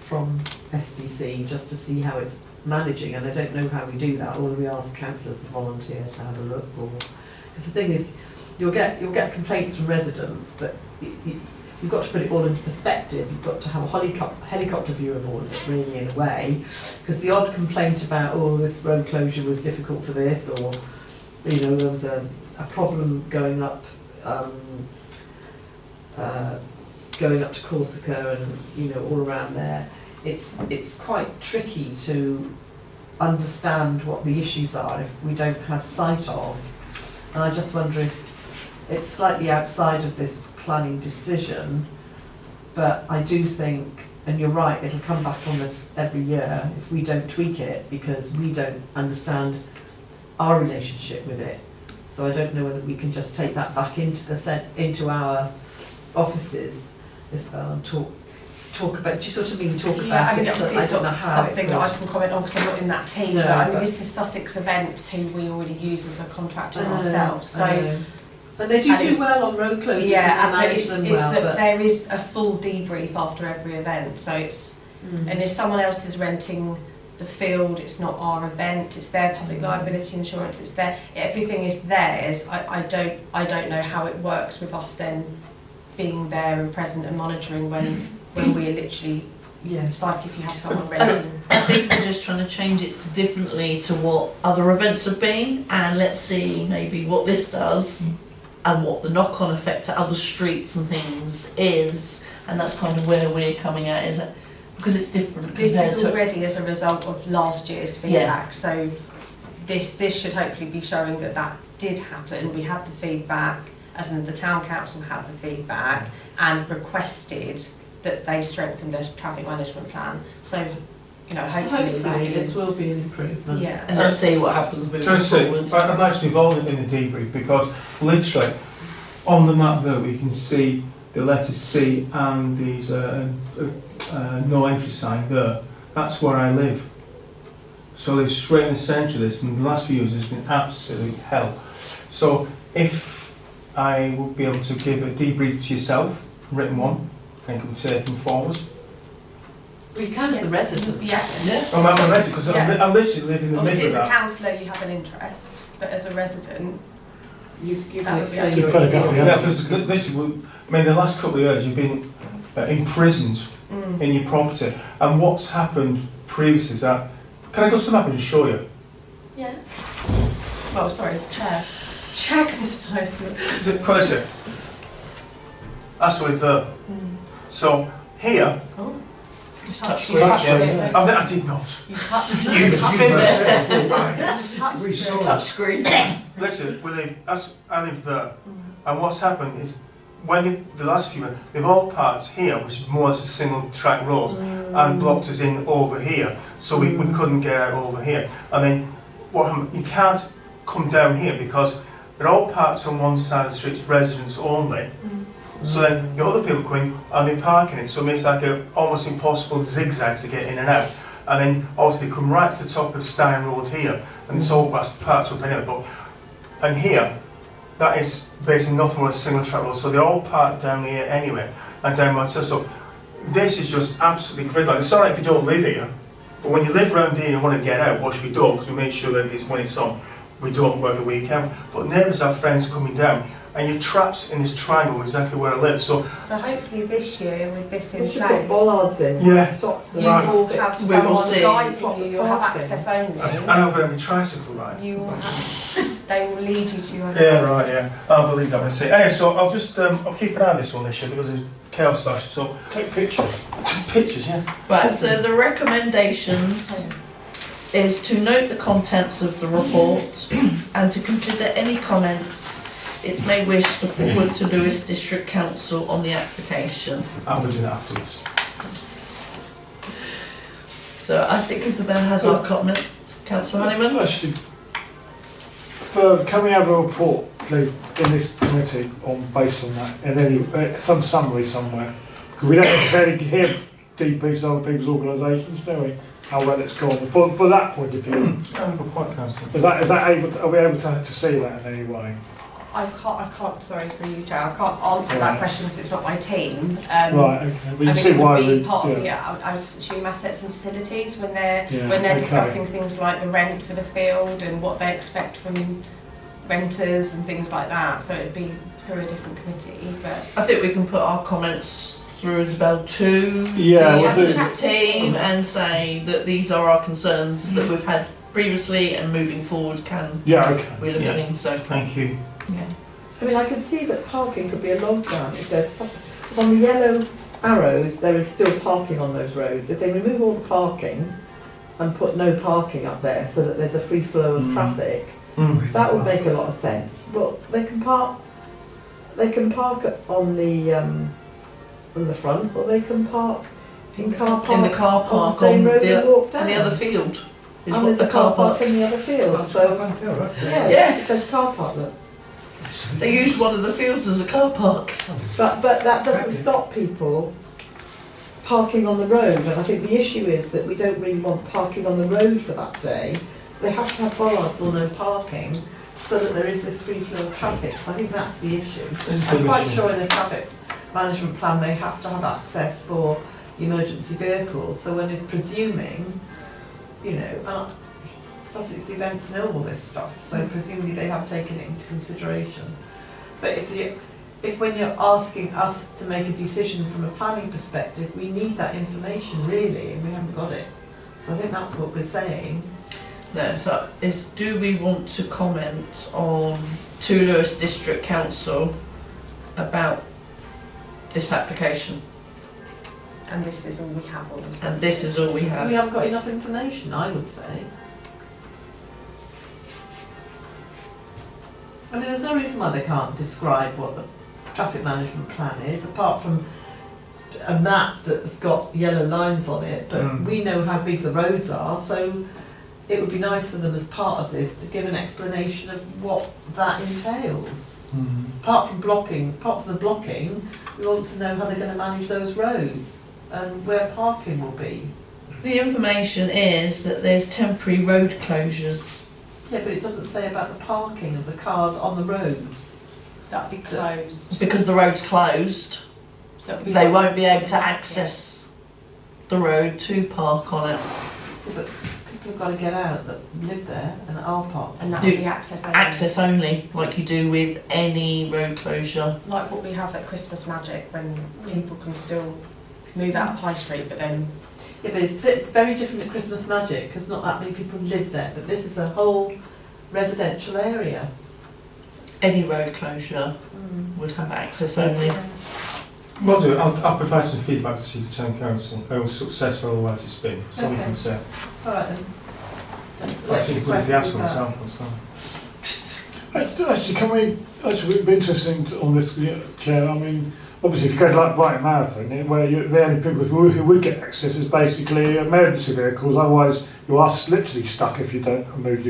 from SDC just to see how it's managing, and I don't know how we do that, or whether we ask councillors to volunteer to have a look, or, because the thing is, you'll get complaints from residents, but you've got to put it all into perspective. You've got to have a helicopter view of all of it, really, in a way, because the odd complaint about, oh, this road closure was difficult for this, or, you know, there was a problem going up going up to Corsica and, you know, all around there, it's quite tricky to understand what the issues are if we don't have sight of. And I just wonder if it's slightly outside of this planning decision, but I do think, and you're right, it'll come back on us every year if we don't tweak it, because we don't understand our relationship with it. So I don't know whether we can just take that back into our offices as well and talk about. Do you sort of mean talk Yeah, about I mean, it? obviously I it's don't know not how something it that I could. can comment on because I'm not in that team, No, but I mean, but- this is Sussex Events, who we already use as a contractor I know, ourselves. I So, know. And they do and do it's- well on road closures and yeah, they but manage it's them it's well, that but there is a full debrief after every event. So it's, and if someone else is renting the field, it's not our event, it's their public liability insurance, it's their, everything is theirs. I don't know how it works with us then being there and present and monitoring when we're literally, yeah. it's like if you have someone renting. I think we're just trying to change it differently to what other events have been, and let's see maybe what this does and what the knock-on effect to other streets and things is, and that's kind of where we're coming at, is it? Because it's different This compared is to... already as a result of last year's feedback, so this should hopefully be showing that that did happen. We had the feedback, as in the town council had the feedback and requested that they strengthen their traffic management plan. So, you know, hopefully that this is, will be an improvement. yeah. And let's see what happens moving Can I say, forward. I'd like to be involved in the debrief because literally on the map there we can see the letter C and these no entry sign there. That's where I live. So they're straight in the centre of this, and the last few years has been absolute hell. So if I would be able to give a debrief to yourself, a written one, and you can take them forward. We can as a resident. Yeah. Yeah. I'm a resident because Yeah. I literally live in the Obviously, middle as of a that. councillor, you have an interest, but as a resident, You That can would be explain actually your pretty good, experience. Yeah, because I mean, the last couple of years you've been imprisoned in your property, and what's happened previously is that. Can I go to the map and just show you? yeah. Well, sorry, the chair. The chair can decide. Quality. That's where there. So here, Oh. Just touch You screen. touched Yeah. it. I did not. You touched You it. right. You touched We it. saw Touch screen. Listen, I live there, and what's happened is when the last few, they've all parked here, which is more or less a single track road, and blocked us in over here, so we couldn't get out over here. And then what happened, you can't come down here because they're all parked on one side of the street, it's residents only. So then the other people come in and they're parking it, so it makes like a almost impossible zigzag to get in and out. And then obviously they come right to the top of Stein Road here, and it's all parked up anyway. But and here, that is basically nothing but a single track road, so they're all parked down here anyway, and down my side. So this is just absolutely gridlocked. It's alright if you don't live here, but when you live around here and you want to get out, which we don't, because we make sure that it's, when it's on, we don't work the weekend. But neighbours have friends coming down, and you're trapped in this triangle exactly where I live. So So hopefully this year, with this in We should place, put bollards in. Yeah. Stop the you Right. will have We will someone see. guiding you. You'll have Parking. access and only. I'm going to have a tricycle ride. You will have. They will lead you to your Yeah, house. right, yeah. I believe that. I see. Anyway, so I'll just I'll keep an eye on this one this year because it's chaos slash. So Take pictures. pictures, yeah. Right, so the recommendations is to note the contents of the report and to consider any comments it may wish to forward to Lewes District Council on the application. I'll be doing that afterwards. So I think Isabel has our comment. Councillor Honeyman? Actually, can we have a report, please, in this committee on based on that, and any some summary somewhere? Because we don't necessarily hear debriefs of other people's organisations, do we? How well it's gone. For that point of view, Quite council. is that able? Are we able to see that in any way? I can't. Sorry for you, Joe. I can't answer that Right. question because it's not my team. Right. Okay. But you I see think it why would be we. part of Yeah. the. I was assume assets and facilities when they're Yeah, when they're okay. discussing things like the rent for the field and what they expect from renters and things like that. So it'd be through a different committee, but. I think we can put our comments through Isabel to Yeah, the we'll do. assets team and say that these are our concerns that we've had previously and moving forward can Yeah. Okay. we look Yeah. at things. So Thank you. yeah. I mean, I can see that parking could be a log jam if there's on the yellow arrows, there is still parking on those roads. If they remove all the parking and put no parking up there so that there's a free flow of traffic, that would make a lot of sense. Well, they can park on the front, or they can park in car park. In the car park Stone Road and walk down. the other field. Is And what there's the a car park in the other field. So Yeah. yeah, it says car park. Look. They use one of the fields as a car park. But that doesn't stop people parking on the road, and I think the issue is that we don't really want parking on the road for that day, so they have to have bollards or no parking so that there is this free flow of traffic. So I think that's the issue. I'm quite sure in the traffic management plan they have to have access for emergency vehicles, so when it's presuming, you know, Sussex Events know all this stuff, so presumably they have taken it into consideration. But if when you're asking us to make a decision from a planning perspective, we need that information really, and we haven't got it. So I think that's what we're saying. No, so do we want to comment on to Lewis District Council about this application? And this is all we have on this. And this is all we have. We haven't got enough information, I would say. I mean, there's no reason why they can't describe what the traffic management plan is, apart from a map that's got yellow lines on it, but we know how big the roads are, so it would be nice for them as part of this to give an explanation of what that entails. Apart from the blocking, we want to know how they're going to manage those roads and where parking will be. The information is that there's temporary road closures. Yeah, but it doesn't say about the parking of the cars on the roads. That'll be closed. Because the road's closed, So it'll be they like- won't be able to access the road to park on it. Yeah, but people have got to get out that live there and are parked. And that'll be access only. Access only, like you do with any road closure. Like what we have at Christmas Magic, when people can still move out of High Street, but then Yeah, but it's very different at Christmas Magic because not that many people live there, but this is a whole residential area. Any road closure would have access only. Well, do I'll provide some feedback to the town council. How successful or otherwise it's been, so we Okay. can say. All right then. I think we the ask for examples. Actually, can we, actually, it'd be interesting on this, Chair, I mean, obviously if you go to like Brighton Marathon, where the only people who would get access is basically emergency vehicles, otherwise you are literally stuck if you don't move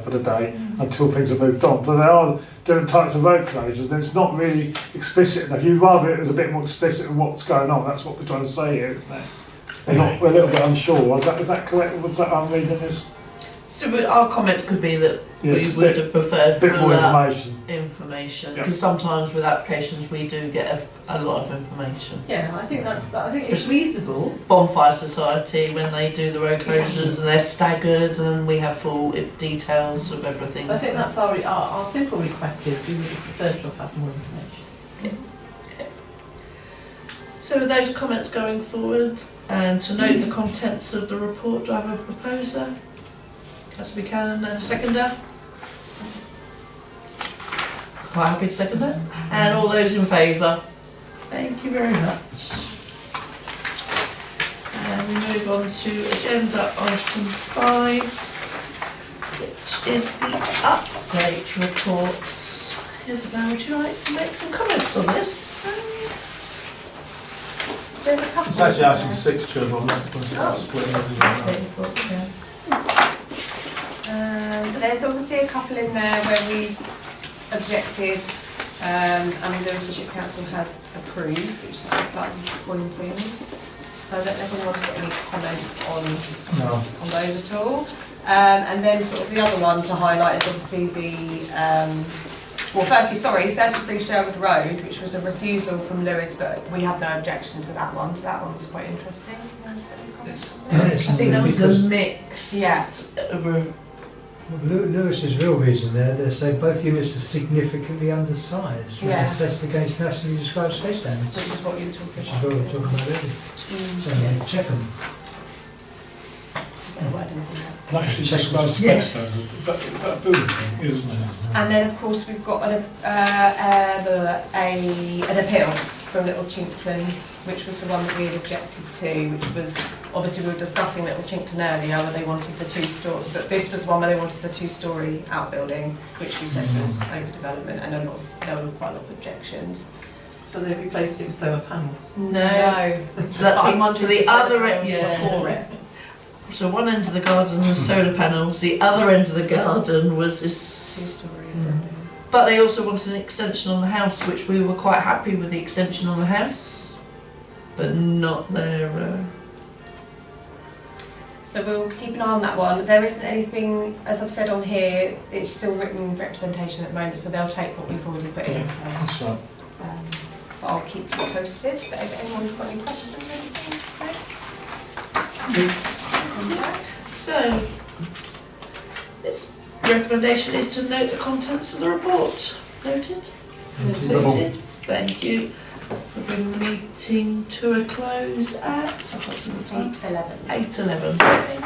for the day until things are moved on. But there are different types of road closures, and it's not really explicit enough. You'd rather it was a bit more explicit in what's going on, that's what we're trying to say here, isn't it? We're a little bit unsure, is that correct, was that I'm reading this? So our comments could be that Yeah, we it's a would bit- have preferred Bit more fuller information. because Yeah. sometimes with applications we do get a lot of information. Yeah, I think it's reasonable. Bonfire Society, when they do the road closures and they're staggered and we have full details of everything. So I think that's our simple request is we would prefer to have more information. So with those comments going forward, and to note the contents of the report, do I have a proposer? Councillor Buchanan and a seconder? Quite happy to second that. And all those in favour? Thank you very much. And we move on to agenda item 5, which is the update reports. Isabel, would you like to make some comments on this? there's a couple. It's actually item 6, Chair, but I'm not going to start splitting everything up. There's obviously a couple in there where we objected, and the Lewis District Council has approved, which is slightly disappointing. So I don't know if anyone's got any comments No. on those at all. And then sort of the other one to highlight is obviously the, well firstly, 33 Sherwood Road, which was a refusal from Lewis, but we have no objection to that one, so that one was quite interesting. I think that was a mix. Yeah. Lewis's real reason there, they say both units are significantly undersized when Yeah. assessed against nationally described space standards. Which is what you were talking Which is about. what we're talking about earlier. So Yes. check them. Yeah, I didn't think that. Actually, Check describes this. space standard. Is that a building thing, isn't it? And then of course we've got an appeal from Little Chinkton, which was the one that we had objected to, which was, obviously we were discussing Little Chinkton earlier, where they wanted the two-story, but this was the one where they wanted the two-story outbuilding, which we said was overdevelopment, and there were quite a lot of objections. So they've replaced it with solar panels? No. So that's But I'm wondering the if solar other panels end. were for it. So one end of the garden was solar panels, the other end of the garden was this. Two-story Mm. building. But they also wanted an extension on the house, which we were quite happy with the extension on the house, but not their. So we'll keep an eye on that one. There isn't anything, as I've said on here, it's still written representation at the moment, so they'll take what we've already put in. So, That's right. but I'll keep you posted. But if anyone's got any questions or anything, So, its recommendation is to note the contents of the report. Noted? Noted. Thank you. We'll bring the meeting to a close at, I can't see the time, 8:11. 8:11.